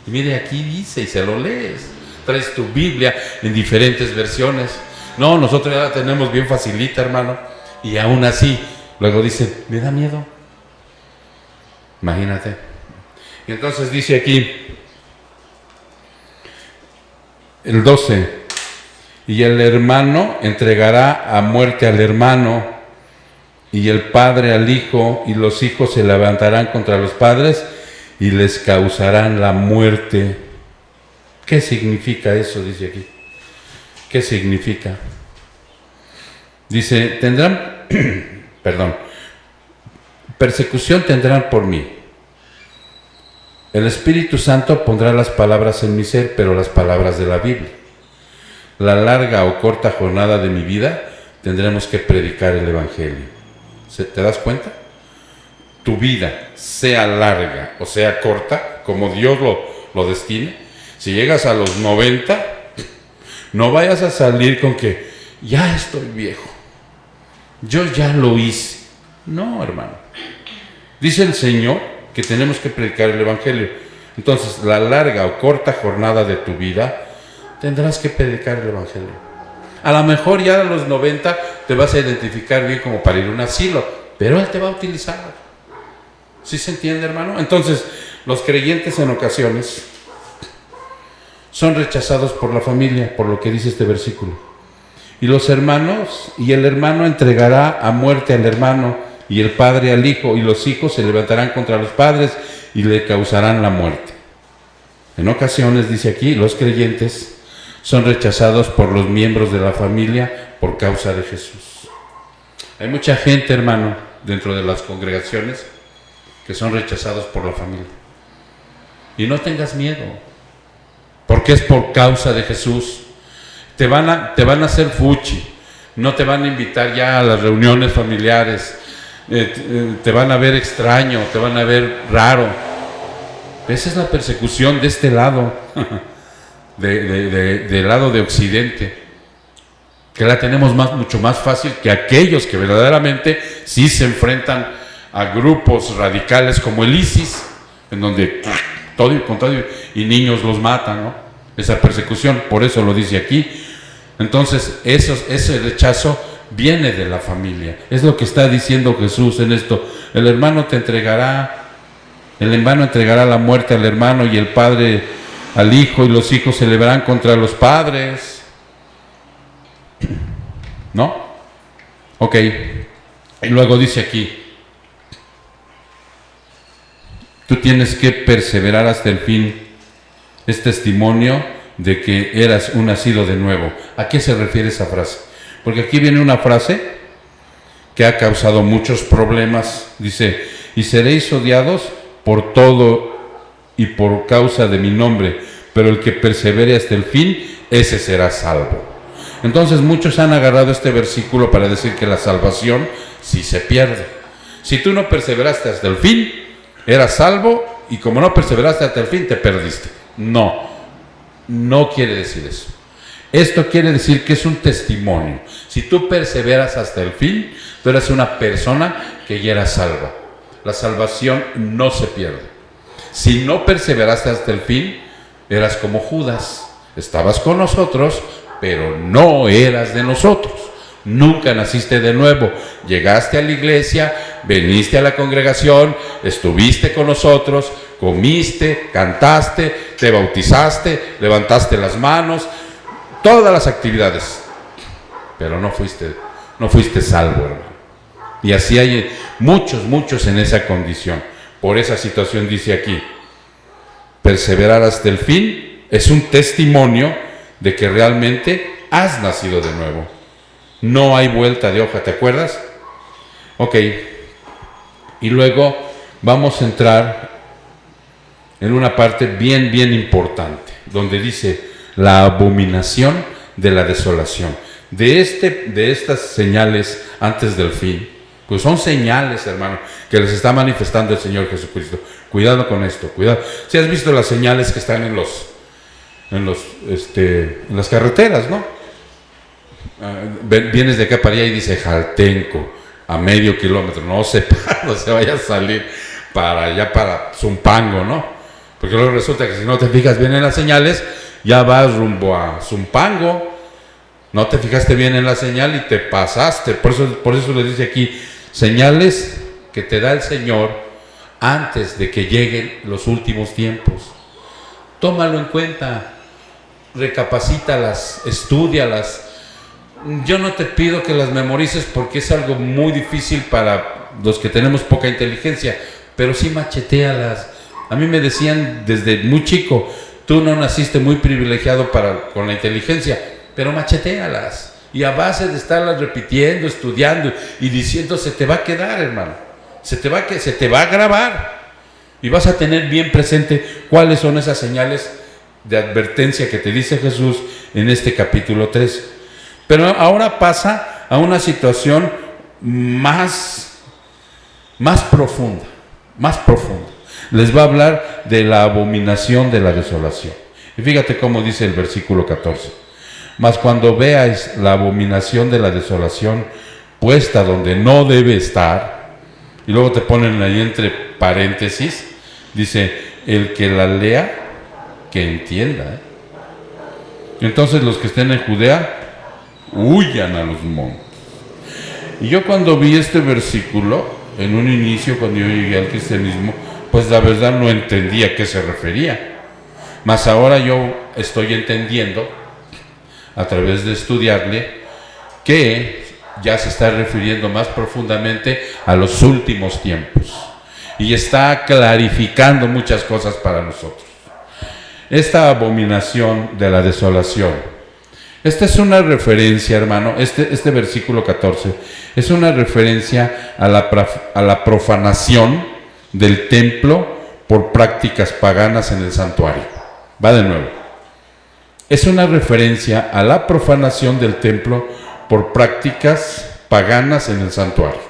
Y mire, aquí dice, y se lo lees. Traes tu Biblia en diferentes versiones. No, nosotros ya la tenemos bien facilita, hermano. Y aún así, luego dice, me da miedo. Imagínate. Y entonces dice aquí, el 12, y el hermano entregará a muerte al hermano, y el padre al hijo, y los hijos se levantarán contra los padres y les causarán la muerte. ¿Qué significa eso? Dice aquí. ¿Qué significa? Dice, tendrán, persecución tendrán por mí. El Espíritu Santo pondrá las palabras en mi ser, pero las palabras de la Biblia. La larga o corta jornada de mi vida tendremos que predicar el Evangelio. ¿Te das cuenta? Tu vida, sea larga o sea corta, como Dios lo destine, si llegas a los 90, no vayas a salir con que ya estoy viejo, yo ya lo hice. No, hermano. Dice el Señor que tenemos que predicar el Evangelio. Entonces, la larga o corta jornada de tu vida, tendrás que predicar el Evangelio. A lo mejor ya a los 90 te vas a identificar bien como para ir a un asilo, pero Él te va a utilizar. ¿Sí se entiende, hermano? Entonces, los creyentes en ocasiones son rechazados por la familia, por lo que dice este versículo. Y los hermanos, y el hermano entregará a muerte al hermano, y el padre al hijo, y los hijos se levantarán contra los padres y le causarán la muerte. En ocasiones, dice aquí, los creyentes son rechazados por los miembros de la familia por causa de Jesús. Hay mucha gente, hermano, dentro de las congregaciones que son rechazados por la familia. Y no tengas miedo, porque es por causa de Jesús. Te van a hacer fuchi, no te van a invitar ya a las reuniones familiares, te van a ver extraño, te van a ver raro. Esa es la persecución de este lado. Del lado de Occidente, que la tenemos mucho más fácil que aquellos que verdaderamente sí se enfrentan a grupos radicales como el ISIS, en donde todo y niños los matan, ¿no? Esa persecución, por eso lo dice aquí. Entonces, ese rechazo viene de la familia. Es lo que está diciendo Jesús en esto. El hermano entregará la muerte al hermano, y el padre al hijo, y los hijos se levantarán contra los padres. ¿No? Ok. Y luego dice aquí, tú tienes que perseverar hasta el fin. Es testimonio de que eras un nacido de nuevo. ¿A qué se refiere esa frase? Porque aquí viene una frase que ha causado muchos problemas. Dice, y seréis odiados por todo y por causa de mi nombre, pero el que persevere hasta el fin, ese será salvo. Entonces muchos han agarrado este versículo para decir que la salvación sí se pierde. Si tú no perseveraste hasta el fin, eras salvo, y como no perseveraste hasta el fin, te perdiste. No, no quiere decir eso. Esto quiere decir que es un testimonio. Si tú perseveras hasta el fin, tú eres una persona que ya era salva. La salvación no se pierde. Si no perseveraste hasta el fin, eras como Judas. Estabas con nosotros, pero no eras de nosotros. Nunca naciste de nuevo. Llegaste a la iglesia, veniste a la congregación, estuviste con nosotros, comiste, cantaste, te bautizaste, levantaste las manos, todas las actividades, pero no fuiste salvo, hermano. Y así hay muchos en esa condición. Por esa situación dice aquí, perseverar hasta el fin es un testimonio de que realmente has nacido de nuevo. No hay vuelta de hoja, ¿te acuerdas? Ok, y luego vamos a entrar en una parte bien importante, donde dice la abominación de la desolación. De estas señales antes del fin, pues son señales, hermano, que les está manifestando el Señor Jesucristo. Cuidado con esto, cuidado. Si has visto las señales que están en las carreteras, ¿no? Vienes de acá para allá y dice Jaltenco, a medio kilómetro, no se vaya a salir para allá, para Zumpango, ¿no? Porque luego resulta que si no te fijas bien en las señales, ya vas rumbo a Zumpango, no te fijaste bien en la señal y te pasaste. Por eso le dice aquí, señales que te da el Señor antes de que lleguen los últimos tiempos. Tómalo en cuenta, recapacítalas, estúdialas. Yo no te pido que las memorices porque es algo muy difícil para los que tenemos poca inteligencia, pero sí machetéalas. A mí me decían desde muy chico, tú no naciste muy privilegiado con la inteligencia, pero machetéalas. Y a base de estarlas repitiendo, estudiando y diciendo, se te va a quedar, hermano. Se te va a grabar. Y vas a tener bien presente cuáles son esas señales de advertencia que te dice Jesús en este capítulo 3. Pero ahora pasa a una situación más profunda. Les va a hablar de la abominación de la desolación. Y fíjate cómo dice el versículo 14. Mas cuando veáis la abominación de la desolación puesta donde no debe estar, y luego te ponen ahí entre paréntesis, dice, el que la lea, que entienda. Entonces los que estén en Judea, huyan a los montes. Y yo cuando vi este versículo, en un inicio, cuando yo llegué al cristianismo, pues la verdad no entendía a qué se refería. Mas ahora yo estoy entendiendo, a través de estudiarle, que ya se está refiriendo más profundamente a los últimos tiempos. Y está clarificando muchas cosas para nosotros. Esta abominación de la desolación, esta es una referencia, hermano, este versículo 14, es una referencia a la profanación del templo por prácticas paganas en el santuario. Va de nuevo. Es una referencia a la profanación del templo por prácticas paganas en el santuario.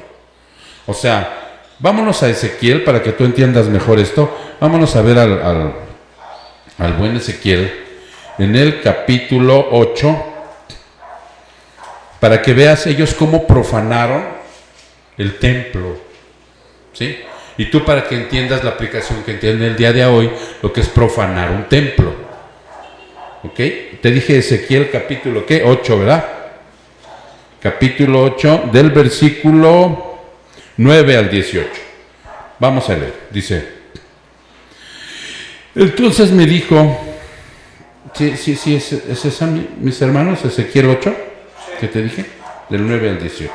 O sea, vámonos a Ezequiel para que tú entiendas mejor esto. Vámonos a ver al buen Ezequiel en el capítulo 8, para que veas ellos cómo profanaron el templo, ¿sí? Y tú para que entiendas la aplicación que entiende el día de hoy, lo que es profanar un templo. ¿Ok? Te dije Ezequiel capítulo, ¿qué? 8, ¿verdad? Capítulo 8, del versículo 9 al 18. Vamos a leer, dice: entonces me dijo, sí, es esa, mis hermanos, Ezequiel 8, que te dije, del 9 al 18.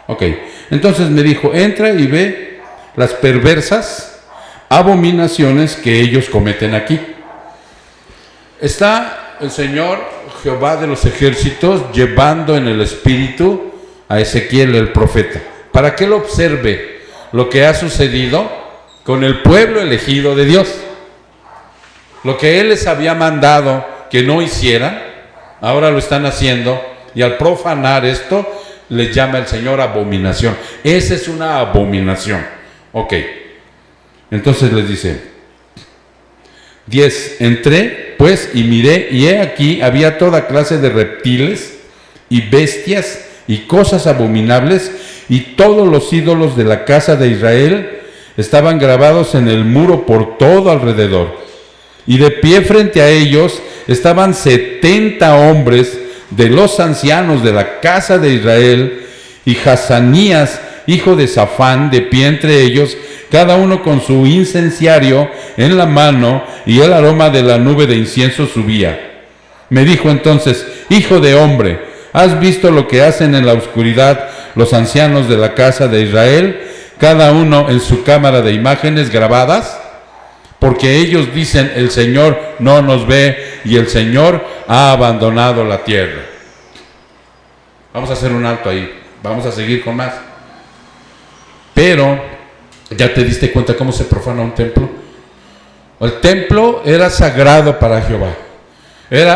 Ok, entonces me dijo, entra y ve las perversas abominaciones que ellos cometen aquí. Está el Señor Jehová de los ejércitos llevando en el espíritu a Ezequiel el profeta, para que él observe lo que ha sucedido con el pueblo elegido de Dios. Lo que él les había mandado que no hicieran, ahora lo están haciendo, y al profanar esto, les llama el Señor abominación. Esa es una abominación. Ok. Entonces les dice, 10, entré pues y miré, y he aquí había toda clase de reptiles y bestias y cosas abominables, y todos los ídolos de la casa de Israel estaban grabados en el muro por todo alrededor. Y de pie frente a ellos estaban 70 hombres de los ancianos de la casa de Israel, y Hazanías, hijo de Safán, de pie entre ellos, cada uno con su incenciario en la mano, y el aroma de la nube de incienso subía. Me dijo entonces, hijo de hombre, ¿has visto lo que hacen en la oscuridad los ancianos de la casa de Israel, cada uno en su cámara de imágenes grabadas? Porque ellos dicen, el Señor no nos ve y el Señor ha abandonado la tierra. Vamos a hacer un alto ahí, vamos a seguir con más. Pero, ¿ya te diste cuenta cómo se profana un templo? El templo era sagrado para Jehová,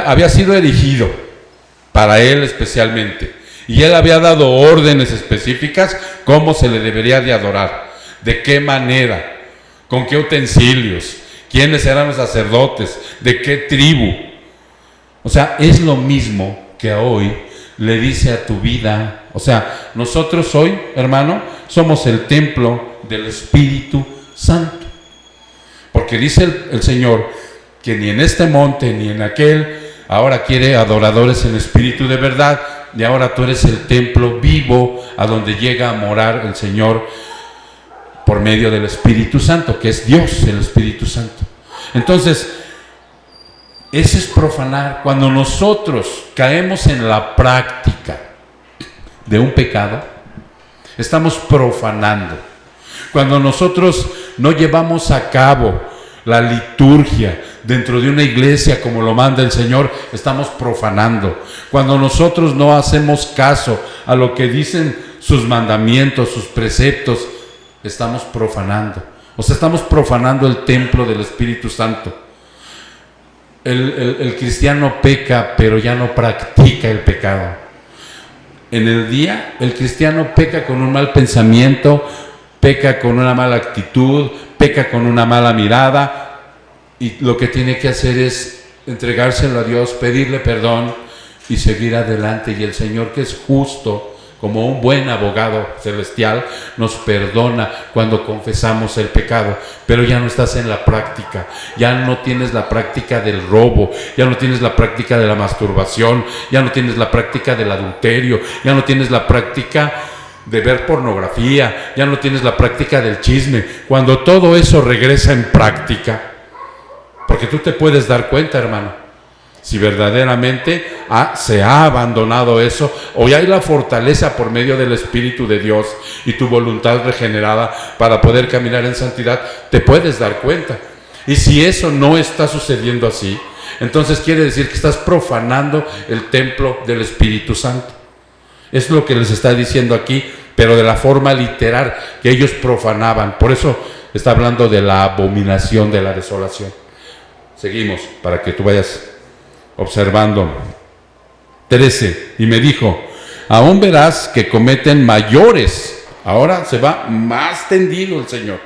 había sido erigido para él especialmente, y él había dado órdenes específicas cómo se le debería de adorar, de qué manera, con qué utensilios, quiénes eran los sacerdotes, de qué tribu. O sea, es lo mismo que hoy le dice a tu vida. O sea, nosotros hoy, hermano, somos el templo del Espíritu Santo. Porque dice el Señor que ni en este monte ni en aquel, ahora quiere adoradores en espíritu de verdad, y ahora tú eres el templo vivo a donde llega a morar el Señor por medio del Espíritu Santo, que es Dios, el Espíritu Santo. Entonces, ese es profanar. Cuando nosotros caemos en la práctica de un pecado, estamos profanando. Cuando nosotros no llevamos a cabo la liturgia dentro de una iglesia como lo manda el Señor, estamos profanando. Cuando nosotros no hacemos caso a lo que dicen sus mandamientos, sus preceptos, estamos profanando. O sea, estamos profanando el templo del Espíritu Santo. El cristiano peca, pero ya no practica el pecado. En el día, el cristiano peca con un mal pensamiento, peca con una mala actitud, peca con una mala mirada, y lo que tiene que hacer es entregárselo a Dios, pedirle perdón y seguir adelante. Y el Señor, que es justo, como un buen abogado celestial, nos perdona cuando confesamos el pecado. Pero ya no estás en la práctica, ya no tienes la práctica del robo, ya no tienes la práctica de la masturbación, ya no tienes la práctica del adulterio, ya no tienes la práctica de ver pornografía, ya no tienes la práctica del chisme. Cuando todo eso regresa en práctica, porque tú te puedes dar cuenta, hermano, si verdaderamente se ha abandonado eso, o ya hay la fortaleza por medio del Espíritu de Dios y tu voluntad regenerada para poder caminar en santidad, te puedes dar cuenta. Y si eso no está sucediendo así, entonces quiere decir que estás profanando el templo del Espíritu Santo. Es lo que les está diciendo aquí, pero de la forma literal que ellos profanaban. Por eso está hablando de la abominación de la desolación. Seguimos para que tú vayas observando. 13, y me dijo, aún verás que cometen mayores, ahora se va más tendido el Señor,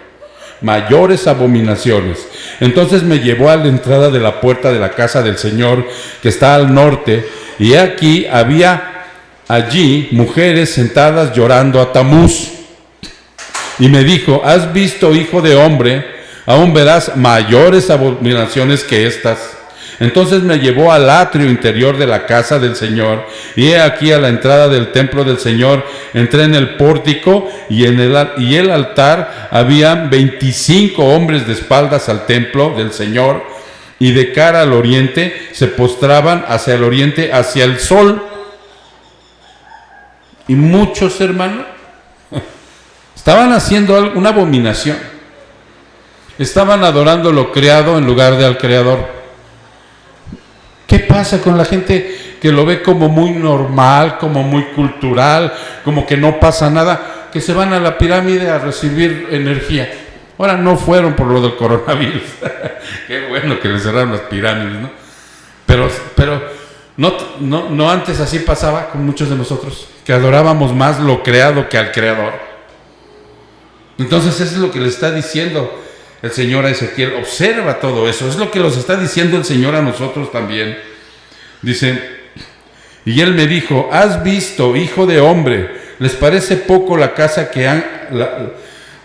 mayores abominaciones. Entonces me llevó a la entrada de la puerta de la casa del Señor, que está al norte, y aquí había allí mujeres sentadas llorando a Tamuz. Y me dijo, ¿has visto, hijo de hombre? Aún verás mayores abominaciones que estas. Entonces me llevó al atrio interior de la casa del Señor, y he aquí a la entrada del templo del Señor, entré en el pórtico, y el altar había 25 hombres de espaldas al templo del Señor, y de cara al oriente se postraban hacia el oriente, hacia el sol. Y muchos, hermanos, estaban haciendo una abominación. Estaban adorando lo creado en lugar de al Creador. ¿Qué pasa con la gente que lo ve como muy normal, como muy cultural, como que no pasa nada, que se van a la pirámide a recibir energía. Ahora no fueron por lo del coronavirus. Qué bueno que les cerraron las pirámides, ¿no? Pero no antes así pasaba con muchos de nosotros, que adorábamos más lo creado que al Creador. Entonces eso es lo que le está diciendo el Señor a Ezequiel. Observa todo eso, es lo que nos está diciendo el Señor a nosotros también. Dice, y él me dijo, ¿has visto, hijo de hombre? ¿Les parece poco la casa que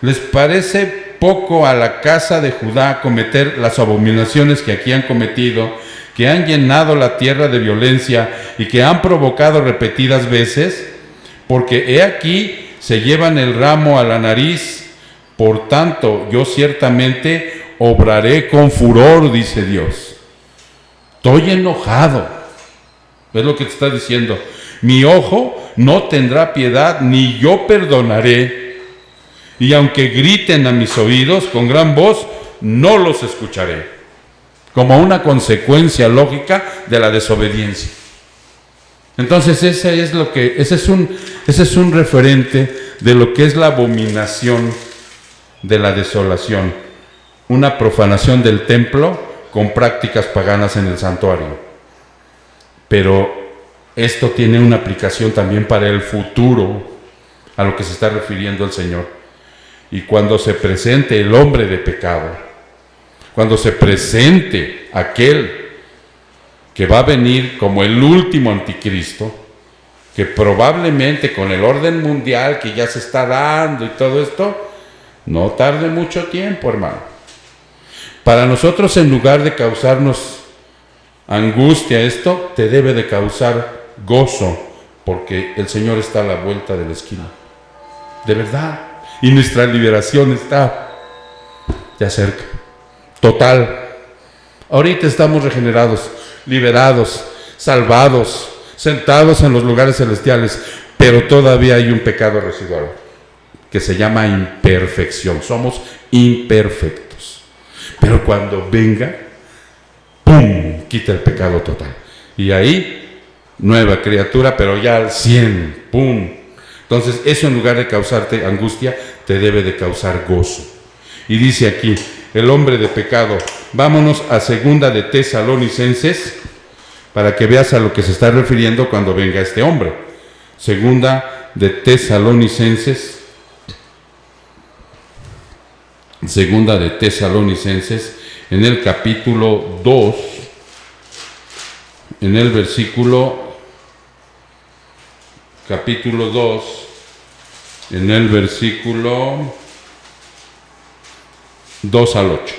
les parece poco a la casa de Judá cometer las abominaciones que aquí han cometido, que han llenado la tierra de violencia y que han provocado repetidas veces? Porque he aquí se llevan el ramo a la nariz, por tanto yo ciertamente obraré con furor, dice Dios. Estoy enojado, es lo que te está diciendo. Mi ojo no tendrá piedad, ni yo perdonaré. Y aunque griten a mis oídos con gran voz, no los escucharé. Como una consecuencia lógica de la desobediencia. Entonces ese es un referente de lo que es la abominación de la desolación. Una profanación del templo con prácticas paganas en el santuario. Pero esto tiene una aplicación también para el futuro, a lo que se está refiriendo el Señor. Y cuando se presente el hombre de pecado, cuando se presente aquel que va a venir como el último anticristo, que probablemente con el orden mundial que ya se está dando y todo esto, no tarde mucho tiempo, hermano. Para nosotros, en lugar de causarnos angustia esto, te debe de causar gozo, porque el Señor está a la vuelta de la esquina. De verdad. Y nuestra liberación está ya cerca. Total. Ahorita estamos regenerados, liberados, salvados, sentados en los lugares celestiales, pero todavía hay un pecado residual que se llama imperfección. Somos imperfectos. Pero cuando venga, ¡pum!, quita el pecado total. Y ahí, nueva criatura, pero ya al 100, ¡pum! Entonces, eso en lugar de causarte angustia, te debe de causar gozo. Y dice aquí, el hombre de pecado. Vámonos a 2 de Tesalonicenses, para que veas a lo que se está refiriendo cuando venga este hombre. 2 de Tesalonicenses. 2 de Tesalonicenses, en el capítulo 2, en el capítulo 2, en el versículo 2 al 8.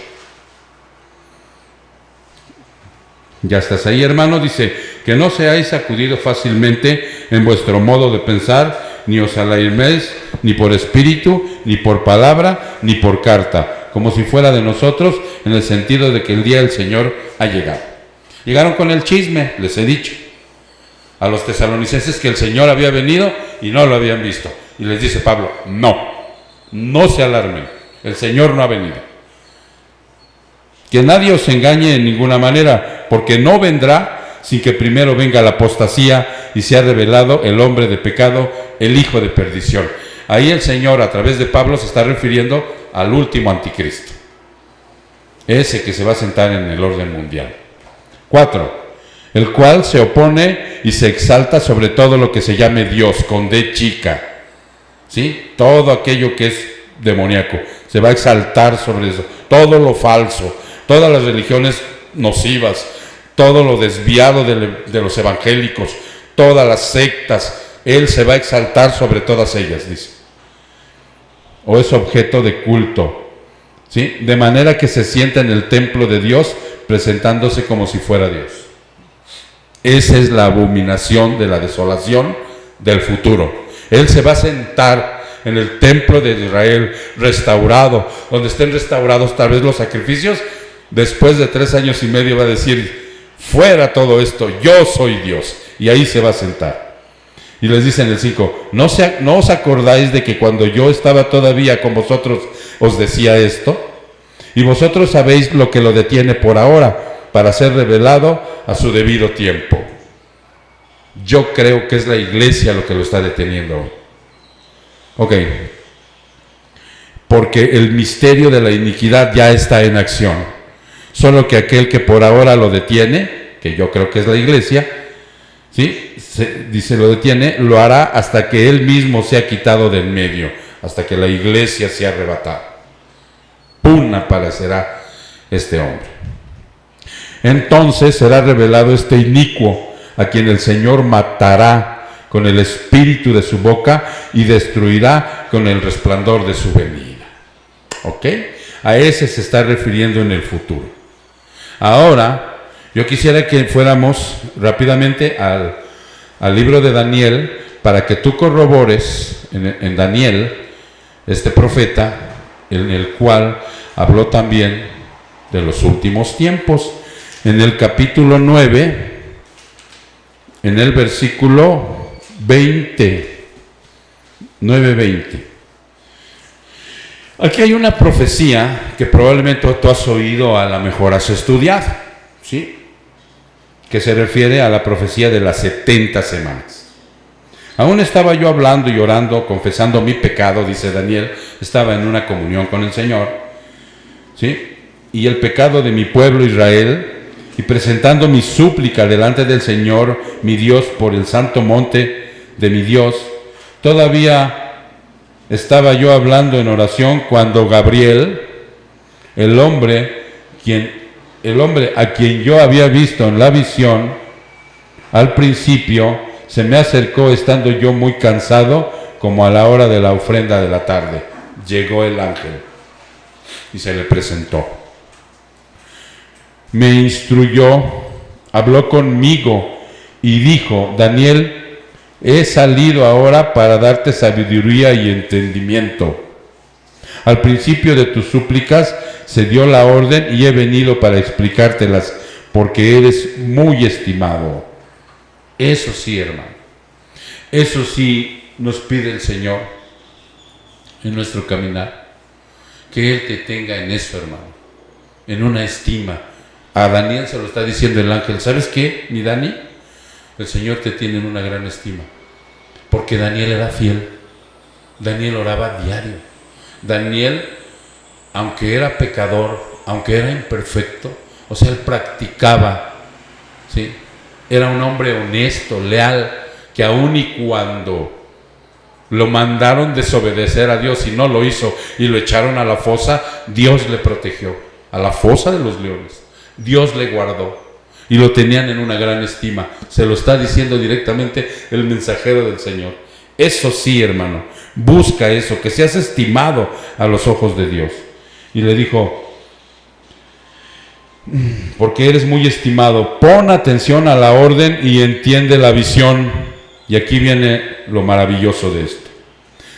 Ya estás ahí, hermano. Dice, que no seáis sacudidos fácilmente en vuestro modo de pensar, ni os alarméis, ni por espíritu, ni por palabra, ni por carta, como si fuera de nosotros, en el sentido de que el día del Señor ha llegado. Llegaron con el chisme, les he dicho a los tesalonicenses que el Señor había venido y no lo habían visto. Y les dice Pablo, no se alarmen, el Señor no ha venido. Que nadie os engañe en ninguna manera, porque no vendrá sin que primero venga la apostasía y sea revelado el hombre de pecado, el hijo de perdición. Ahí el Señor, a través de Pablo, se está refiriendo al último anticristo, ese que se va a sentar en el orden mundial. 4. El cual se opone y se exalta sobre todo lo que se llame Dios, con D chica, ¿sí? Todo aquello que es demoníaco, se va a exaltar sobre eso, todo lo falso, todas las religiones nocivas, todo lo desviado de los evangélicos, todas las sectas, él se va a exaltar sobre todas ellas, dice. O es objeto de culto, ¿sí? De manera que se sienta en el templo de Dios, presentándose como si fuera Dios. Esa es la abominación de la desolación del futuro. Él se va a sentar en el templo de Israel restaurado, donde estén restaurados tal vez los sacrificios. Después de 3 años y medio va a decir, fuera todo esto, yo soy Dios. Y ahí se va a sentar. Y les dice en el 5, ¿no os acordáis de que cuando yo estaba todavía con vosotros os decía esto? Y vosotros sabéis lo que lo detiene por ahora, para ser revelado a su debido tiempo. Yo creo que es la iglesia lo que lo está deteniendo. Ok. Porque el misterio de la iniquidad ya está en acción. Solo que aquel que por ahora lo detiene, que yo creo que es la iglesia, ¿sí? Dice lo detiene, lo hará hasta que él mismo sea quitado del medio, hasta que la iglesia sea arrebatada. ¡Pum! Aparecerá este hombre. Entonces será revelado este inicuo, a quien el Señor matará con el espíritu de su boca y destruirá con el resplandor de su venida. ¿Ok? A ese se está refiriendo en el futuro. Ahora, yo quisiera que fuéramos rápidamente al libro de Daniel, para que tú corrobores en Daniel, este profeta, en el cual habló también de los últimos tiempos. En el capítulo 9, en el versículo 20, 9:20. Aquí hay una profecía que probablemente tú has oído, a lo mejor has estudiado, ¿sí? Que se refiere a la profecía de las 70 semanas. Aún estaba yo hablando y orando, confesando mi pecado, dice Daniel, estaba en una comunión con el Señor, ¿sí? Y el pecado de mi pueblo Israel, y presentando mi súplica delante del Señor, mi Dios, por el santo monte de mi Dios. Todavía estaba yo hablando en oración cuando Gabriel, el hombre a quien yo había visto en la visión, al principio se me acercó estando yo muy cansado, como a la hora de la ofrenda de la tarde. Llegó el ángel y se le presentó. Me instruyó, habló conmigo y dijo: Daniel, he salido ahora para darte sabiduría y entendimiento. Al principio de tus súplicas se dio la orden y he venido para explicártelas, porque eres muy estimado. Eso sí, hermano, eso sí nos pide el Señor en nuestro caminar, que Él te tenga en eso, hermano, en una estima. A Daniel se lo está diciendo el ángel. ¿Sabes qué, mi Dani? El Señor te tiene en una gran estima, porque Daniel era fiel. Daniel oraba diario. Daniel, aunque era pecador, aunque era imperfecto, o sea, él practicaba, ¿sí? Era un hombre honesto, leal, que aun y cuando lo mandaron desobedecer a Dios y no lo hizo y lo echaron a la fosa, Dios le protegió, a la fosa de los leones. Dios le guardó y lo tenían en una gran estima. Se lo está diciendo directamente el mensajero del Señor. Eso sí, hermano, busca eso, que seas estimado a los ojos de Dios. Y le dijo: porque eres muy estimado, pon atención a la orden y entiende la visión. Y aquí viene lo maravilloso de esto.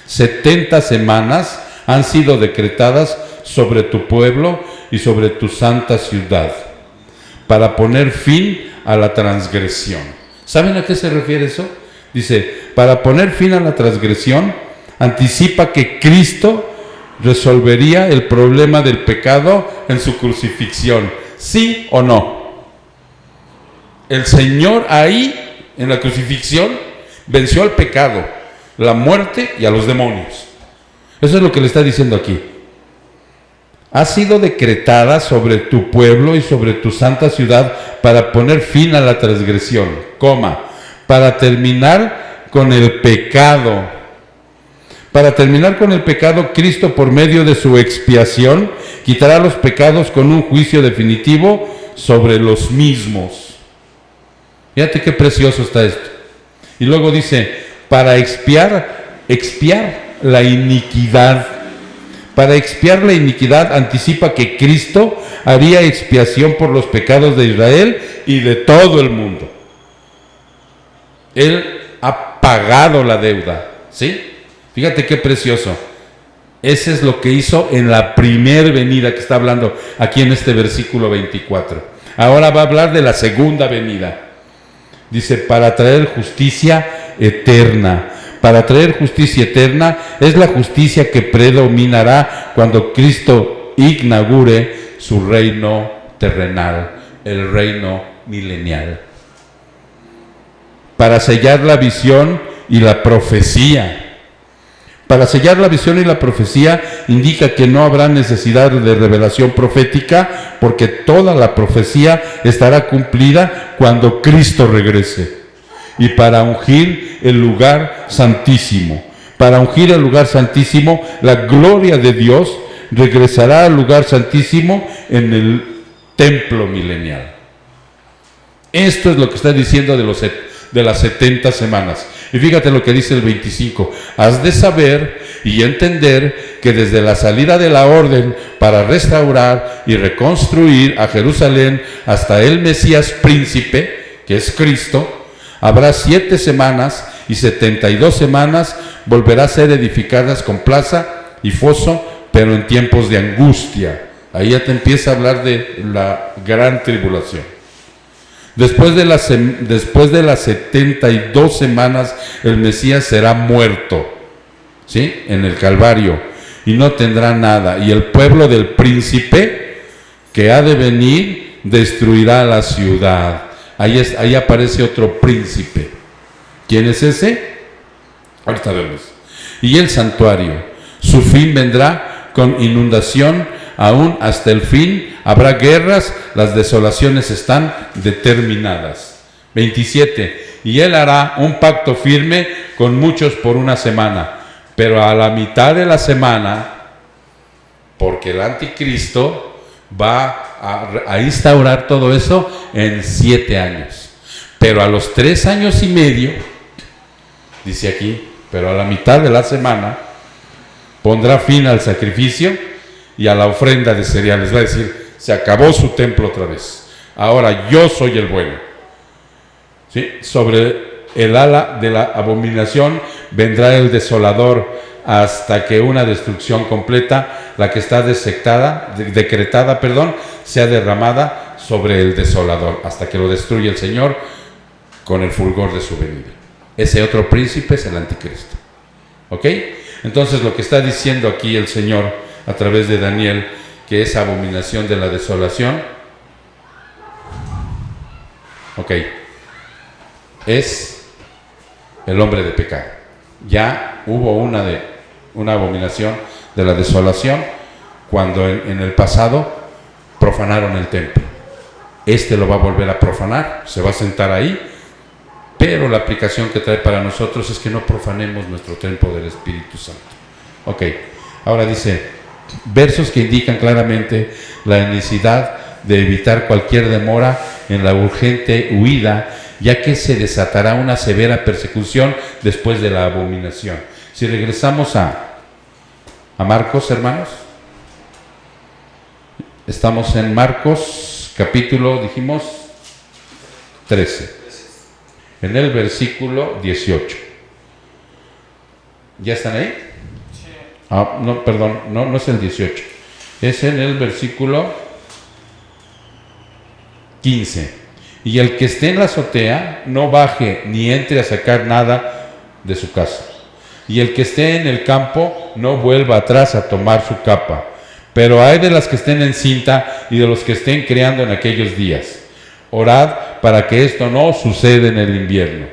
70 semanas han sido decretadas sobre tu pueblo y sobre tu santa ciudad, para poner fin a la transgresión. ¿Saben a qué se refiere eso? Dice, para poner fin a la transgresión, anticipa que Cristo resolvería el problema del pecado en su crucifixión. ¿Sí o no? El Señor ahí, en la crucifixión, venció al pecado, la muerte y a los demonios. Eso es lo que le está diciendo aquí. Ha sido decretada sobre tu pueblo y sobre tu santa ciudad para poner fin a la transgresión, para terminar con el pecado. Para terminar con el pecado, Cristo, por medio de su expiación, quitará los pecados con un juicio definitivo sobre los mismos. Fíjate qué precioso está esto. Y luego dice, para expiar la iniquidad. Para expiar la iniquidad, anticipa que Cristo haría expiación por los pecados de Israel y de todo el mundo. Él ha pagado la deuda, ¿sí? Fíjate qué precioso. Ese es lo que hizo en la primer venida que está hablando aquí en este versículo 24. Ahora va a hablar de la segunda venida. Dice, para traer justicia eterna. Para traer justicia eterna es la justicia que predominará cuando Cristo inaugure su reino terrenal, el reino milenial. para sellar la visión y la profecía. Para sellar la visión y la profecía indica que no habrá necesidad de revelación profética, porque toda la profecía estará cumplida cuando Cristo regrese. Y para ungir el lugar santísimo, la gloria de Dios regresará al lugar santísimo en el templo milenial. Esto es lo que está diciendo de las 70 semanas. Y fíjate lo que dice el 25. Has de saber y entender que desde la salida de la orden para restaurar y reconstruir a Jerusalén hasta el Mesías príncipe, que es Cristo, habrá 7 semanas y 72 semanas volverá a ser edificadas con plaza y foso, pero en tiempos de angustia. Ahí ya te empieza a hablar de la gran tribulación. Después de las 72 semanas, el Mesías será muerto, ¿sí?, en el Calvario, y no tendrá nada. Y el pueblo del príncipe que ha de venir destruirá la ciudad. Ahí aparece otro príncipe. ¿Quién es ese? Ahorita vemos. Y el santuario, su fin vendrá con inundación, aún hasta el fin. Habrá guerras, las desolaciones están determinadas. 27. Y él hará un pacto firme con muchos por una semana, pero a la mitad de la semana, porque el anticristo va a instaurar todo eso en 7 años. Pero a los 3 años y medio, dice aquí, pero a la mitad de la semana, pondrá fin al sacrificio y a la ofrenda de cereales. Va a decir, se acabó su templo otra vez. Ahora yo soy el bueno. ¿Sí? Sobre el ala de la abominación vendrá el desolador, hasta que una destrucción completa, la que está decretada, sea derramada sobre el desolador, hasta que lo destruya el Señor con el fulgor de su venida. Ese otro príncipe es el anticristo. ¿Ok? Entonces lo que está diciendo aquí el Señor a través de Daniel, que esa abominación de la desolación, ok, es el hombre de pecado. Ya hubo una abominación de la desolación cuando en el pasado profanaron el templo. Este lo va a volver a profanar, se va a sentar ahí, pero la aplicación que trae para nosotros es que no profanemos nuestro templo del Espíritu Santo. Ok, ahora dice versos que indican claramente la necesidad de evitar cualquier demora en la urgente huida, ya que se desatará una severa persecución después de la abominación. Si regresamos a Marcos, hermanos, estamos en Marcos capítulo, dijimos, 13, en el versículo 18. ¿Ya están ahí? No, perdón, no es el 18, es en el versículo 15. Y el que esté en la azotea no baje ni entre a sacar nada de su casa. Y el que esté en el campo no vuelva atrás a tomar su capa. Pero hay de las que estén en cinta y de los que estén criando en aquellos días. Orad para que esto no suceda en el invierno.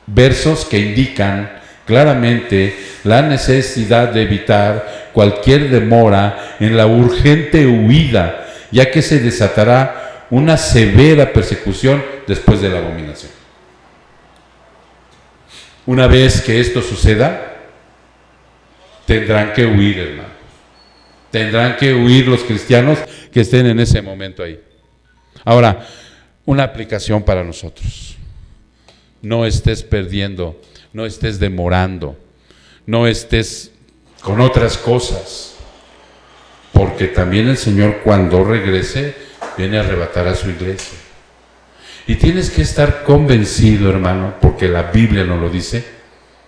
Versos que indican claramente la necesidad de evitar cualquier demora en la urgente huida, ya que se desatará una severa persecución después de la abominación. Una vez que esto suceda, tendrán que huir, hermano. Tendrán que huir los cristianos que estén en ese momento ahí. Ahora, una aplicación para nosotros. No estés perdiendo, no estés demorando, no estés con otras cosas, porque también el Señor, cuando regrese, viene a arrebatar a su iglesia. Y tienes que estar convencido, hermano, porque la Biblia nos lo dice.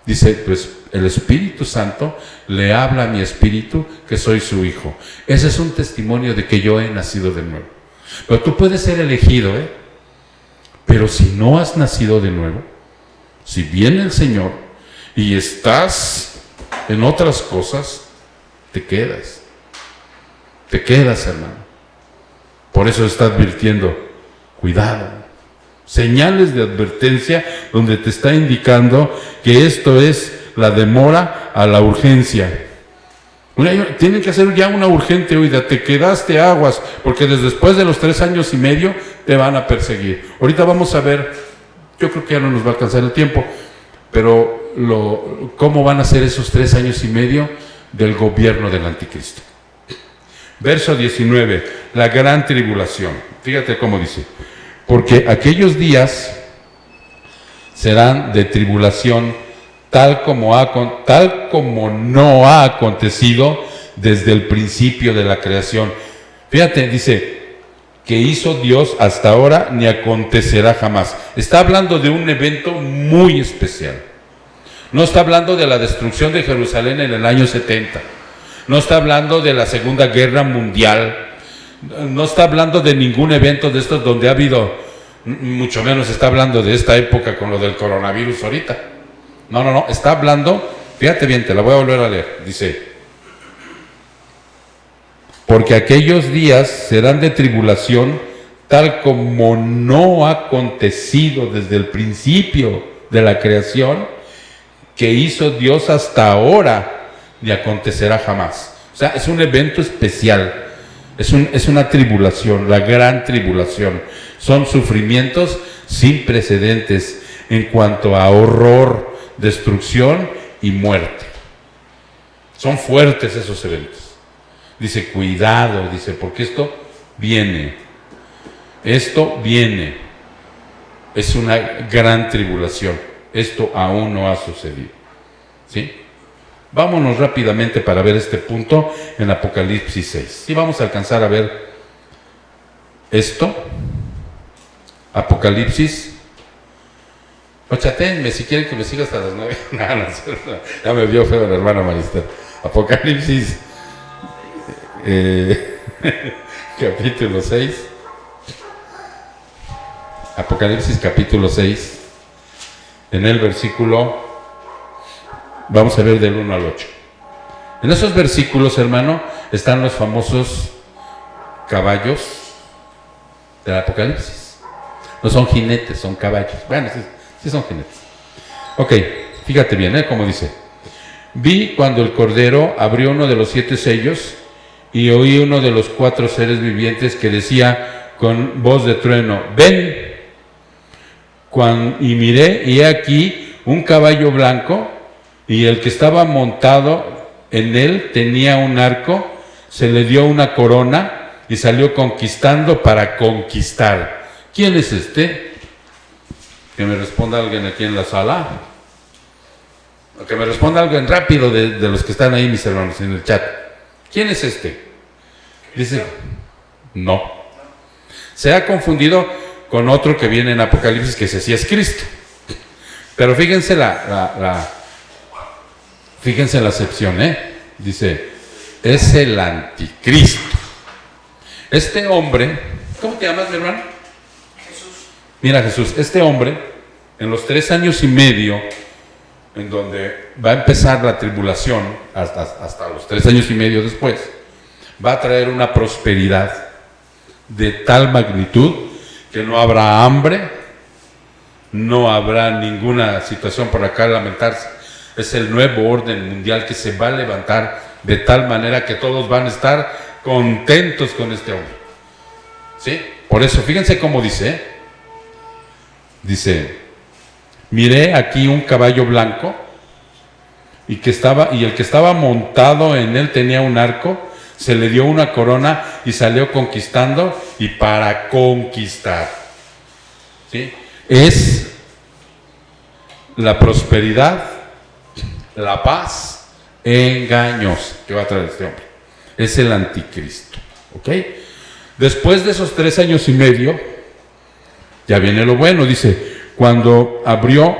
Dice, pues el Espíritu Santo le habla a mi espíritu que soy su hijo. Ese es un testimonio de que yo he nacido de nuevo. Pero tú puedes ser elegido, pero si no has nacido de nuevo, si viene el Señor y estás en otras cosas, te quedas, hermano. Por eso está advirtiendo, cuidado, Señales de advertencia donde te está indicando que esto es la demora a la urgencia. Tienen que hacer ya una urgente huida. Te quedaste aguas, porque después de los 3 años y medio te van a perseguir. Ahorita vamos a ver, yo creo que ya no nos va a alcanzar el tiempo, pero cómo van a ser esos 3 años y medio del gobierno del anticristo. Verso 19, la gran tribulación. Fíjate cómo dice: porque aquellos días serán de tribulación tal como no ha acontecido desde el principio de la creación. Fíjate, dice, que hizo Dios hasta ahora ni acontecerá jamás. Está hablando de un evento muy especial. No está hablando de la destrucción de Jerusalén en el año 70. No está hablando de la Segunda Guerra Mundial. No está hablando de ningún evento de estos donde ha habido, mucho menos está hablando de esta época con lo del coronavirus ahorita. No, está hablando, fíjate bien, te la voy a volver a leer, dice: porque aquellos días serán de tribulación tal como no ha acontecido desde el principio de la creación, que hizo Dios hasta ahora, ni acontecerá jamás. O sea, es un evento especial, es una tribulación, la gran tribulación. Son sufrimientos sin precedentes en cuanto a horror, destrucción y muerte. Son fuertes esos eventos. Dice, cuidado, dice, porque esto viene. Es una gran tribulación. Esto aún no ha sucedido. ¿Sí? Vámonos rápidamente para ver este punto en Apocalipsis 6. Sí, vamos a alcanzar a ver esto. Apocalipsis. Ochatenme, si quieren que me siga hasta las 9. No, ya me vio feo la hermana Marista. Apocalipsis capítulo 6. Apocalipsis capítulo 6. En el versículo, vamos a ver del 1 al 8. En esos versículos, hermano, están los famosos caballos del Apocalipsis. No son jinetes, son caballos. Bueno, sí son jinetes. Ok, fíjate bien, como dice: vi cuando el Cordero abrió uno de los 7 sellos, y oí uno de los 4 seres vivientes que decía con voz de trueno: ven. Y miré, y he aquí un caballo blanco, y el que estaba montado en él tenía un arco, se le dio una corona, y salió conquistando para conquistar. ¿Quién es este? Que me responda alguien aquí en la sala. O que me responda alguien rápido de los que están ahí, mis hermanos, en el chat. ¿Quién es este? Dice, no. Se ha confundido con otro que viene en Apocalipsis, que ese sí es Cristo. Pero fíjense fíjense la acepción, dice, es el anticristo. Este hombre, ¿cómo te llamas, mi hermano? Jesús. Mira, Jesús, este hombre, en los 3 años y medio, en donde va a empezar la tribulación, hasta los 3 años y medio después, va a traer una prosperidad de tal magnitud que no habrá hambre, no habrá ninguna situación por acá lamentarse. Es el nuevo orden mundial que se va a levantar de tal manera que todos van a estar contentos con este hombre. ¿Sí? Por eso, fíjense cómo dice. Dice, miré aquí un caballo blanco, y el que estaba montado en él tenía un arco, se le dio una corona y salió conquistando y para conquistar. ¿Sí? Es la prosperidad, la paz, engaños que va a traer este hombre. Es el anticristo. ¿Ok? Después de esos 3 años y medio, ya viene lo bueno. Dice, cuando abrió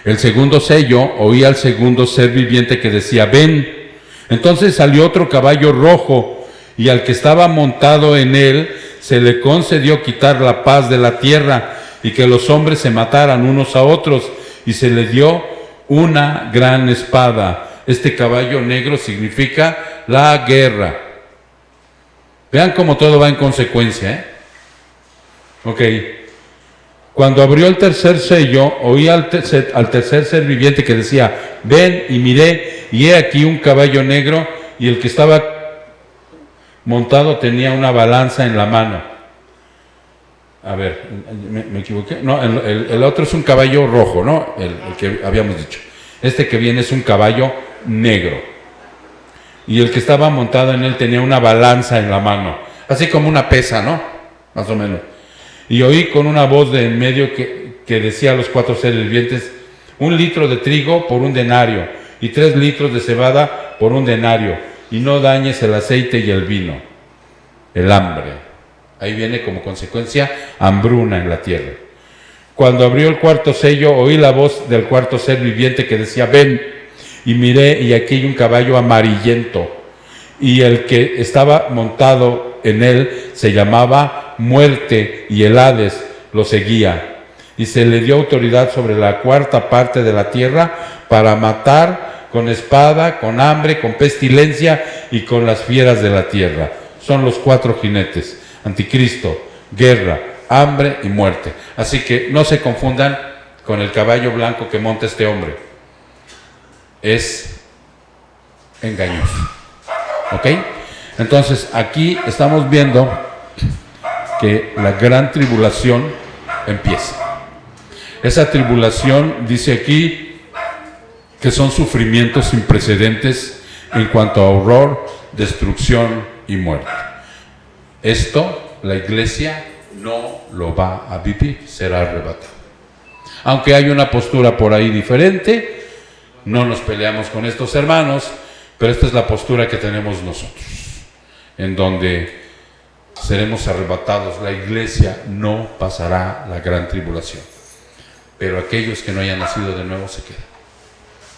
el segundo sello, oí al segundo ser viviente que decía, ven. Entonces salió otro caballo rojo, y al que estaba montado en él se le concedió quitar la paz de la tierra, y que los hombres se mataran unos a otros, y se le dio una gran espada. Este caballo negro significa la guerra. Vean cómo todo va en consecuencia, Ok. Cuando abrió el tercer sello, oí al tercer ser viviente que decía: ven, y miré, y he aquí un caballo negro, y el que estaba montado tenía una balanza en la mano. A ver, ¿me equivoqué? No, el otro es un caballo rojo, ¿no? El que habíamos dicho. Este que viene es un caballo negro. Y el que estaba montado en él tenía una balanza en la mano, así como una pesa, ¿no? Más o menos. Y oí con una voz de en medio que decía a los 4 seres vivientes: 1 litro de trigo por 1 denario, y 3 litros de cebada por 1 denario, y no dañes el aceite y el vino. El hambre. Ahí viene como consecuencia hambruna en la tierra. Cuando abrió el 4º sello, oí la voz del 4 ser viviente que decía: ven, y miré, y aquí hay un caballo amarillento, y el que estaba montado en él se llamaba Muerte, y el Hades lo seguía, y se le dio autoridad sobre la 4ª parte de la tierra para matar con espada, con hambre, con pestilencia y con las fieras de la tierra. Son los 4 jinetes: anticristo, guerra, hambre y muerte. Así que no se confundan con el caballo blanco que monta este hombre. Es engañoso. ¿Ok? Entonces aquí estamos viendo que la gran tribulación empieza. Esa tribulación, dice aquí, que son sufrimientos sin precedentes en cuanto a horror, destrucción y muerte. Esto la iglesia no lo va a vivir, será arrebatado. Aunque hay una postura por ahí diferente, no nos peleamos con estos hermanos, pero esta es la postura que tenemos nosotros, en donde seremos arrebatados. La iglesia no pasará la gran tribulación, pero aquellos que no hayan nacido de nuevo se quedan,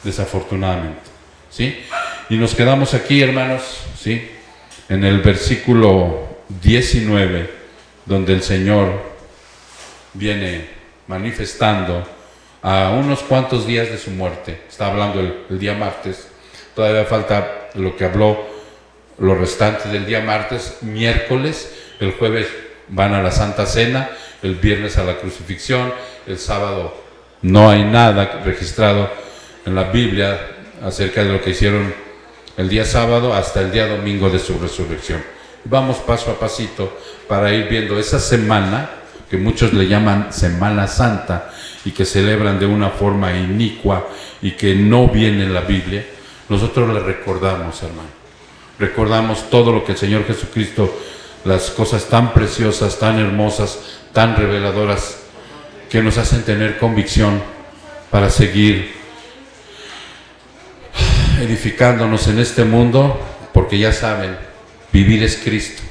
desafortunadamente, ¿sí? Y nos quedamos aquí, hermanos, ¿sí? En el versículo 19, donde el Señor viene manifestando a unos cuantos días de su muerte. Está hablando el día martes, todavía falta lo que habló lo restante del día martes, miércoles, el jueves van a la Santa Cena, el viernes a la crucifixión, el sábado no hay nada registrado en la Biblia acerca de lo que hicieron el día sábado hasta el día domingo de su resurrección. Vamos paso a pasito para ir viendo esa semana, que muchos le llaman Semana Santa, y que celebran de una forma inicua y que no viene en la Biblia. Nosotros le recordamos, hermano. Recordamos todo lo que el Señor Jesucristo, las cosas tan preciosas, tan hermosas, tan reveladoras, que nos hacen tener convicción para seguir edificándonos en este mundo, porque ya saben, vivir es Cristo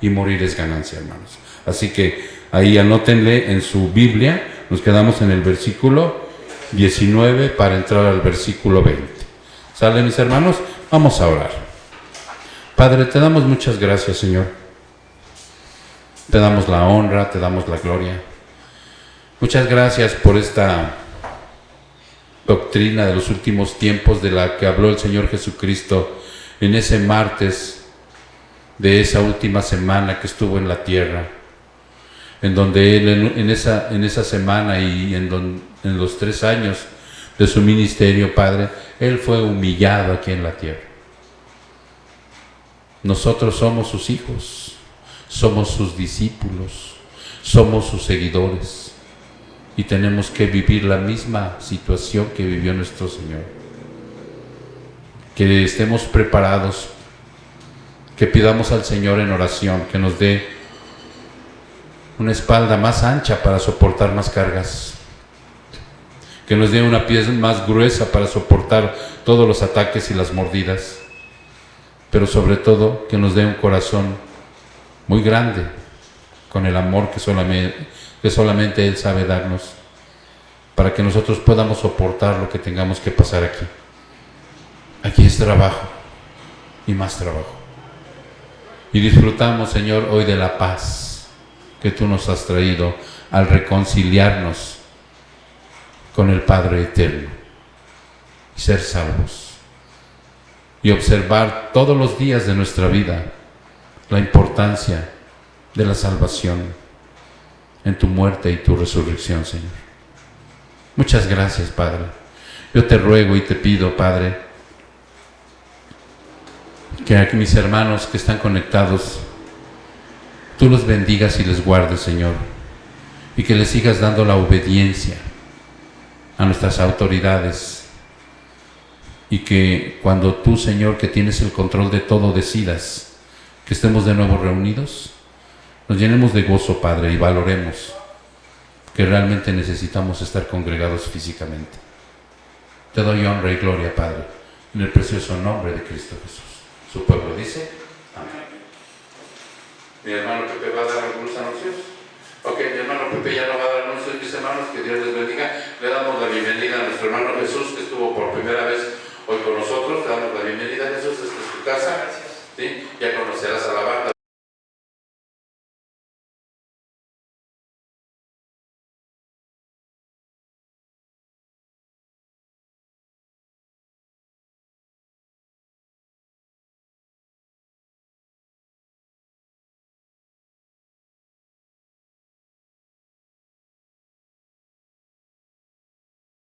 y morir es ganancia, hermanos. Así que ahí anótenle en su Biblia, nos quedamos en el versículo 19 para entrar al versículo 20. ¿Sale, mis hermanos? Vamos a orar. Padre, te damos muchas gracias, Señor. Te damos la honra, te damos la gloria. Muchas gracias por esta doctrina de los últimos tiempos de la que habló el Señor Jesucristo en ese martes de esa última semana que estuvo en la tierra, en donde Él en esa semana y en los 3 años de su ministerio, Padre, Él fue humillado aquí en la tierra. Nosotros somos sus hijos, somos sus discípulos, somos sus seguidores y tenemos que vivir la misma situación que vivió nuestro Señor. Que estemos preparados, que pidamos al Señor en oración que nos dé una espalda más ancha para soportar más cargas, que nos dé una piel más gruesa para soportar todos los ataques y las mordidas, pero sobre todo que nos dé un corazón muy grande, con el amor que solamente Él sabe darnos, para que nosotros podamos soportar lo que tengamos que pasar aquí. Aquí es trabajo y más trabajo. Y disfrutamos, Señor, hoy de la paz que tú nos has traído al reconciliarnos con el Padre Eterno y ser salvos. Y observar todos los días de nuestra vida la importancia de la salvación, en tu muerte y tu resurrección, Señor. Muchas gracias, Padre. Yo te ruego y te pido, Padre, que aquí mis hermanos que están conectados, tú los bendigas y les guardes, Señor, y que les sigas dando la obediencia a nuestras autoridades, y que cuando tú, Señor, que tienes el control de todo, decidas que estemos de nuevo reunidos, nos llenemos de gozo, Padre, y valoremos que realmente necesitamos estar congregados físicamente. Te doy honra y gloria, Padre, en el precioso nombre de Cristo Jesús. Su pueblo dice, amén. Mi hermano Pepe va a dar algunos anuncios. Ok, mi hermano Pepe ya no va a dar anuncios, mis hermanos, que Dios les bendiga. Le damos la bienvenida a nuestro hermano Jesús, que estuvo por primera vez hoy con nosotros. Le damos la bienvenida a Jesús desde su casa. ¿Sí? Ya conocerás a la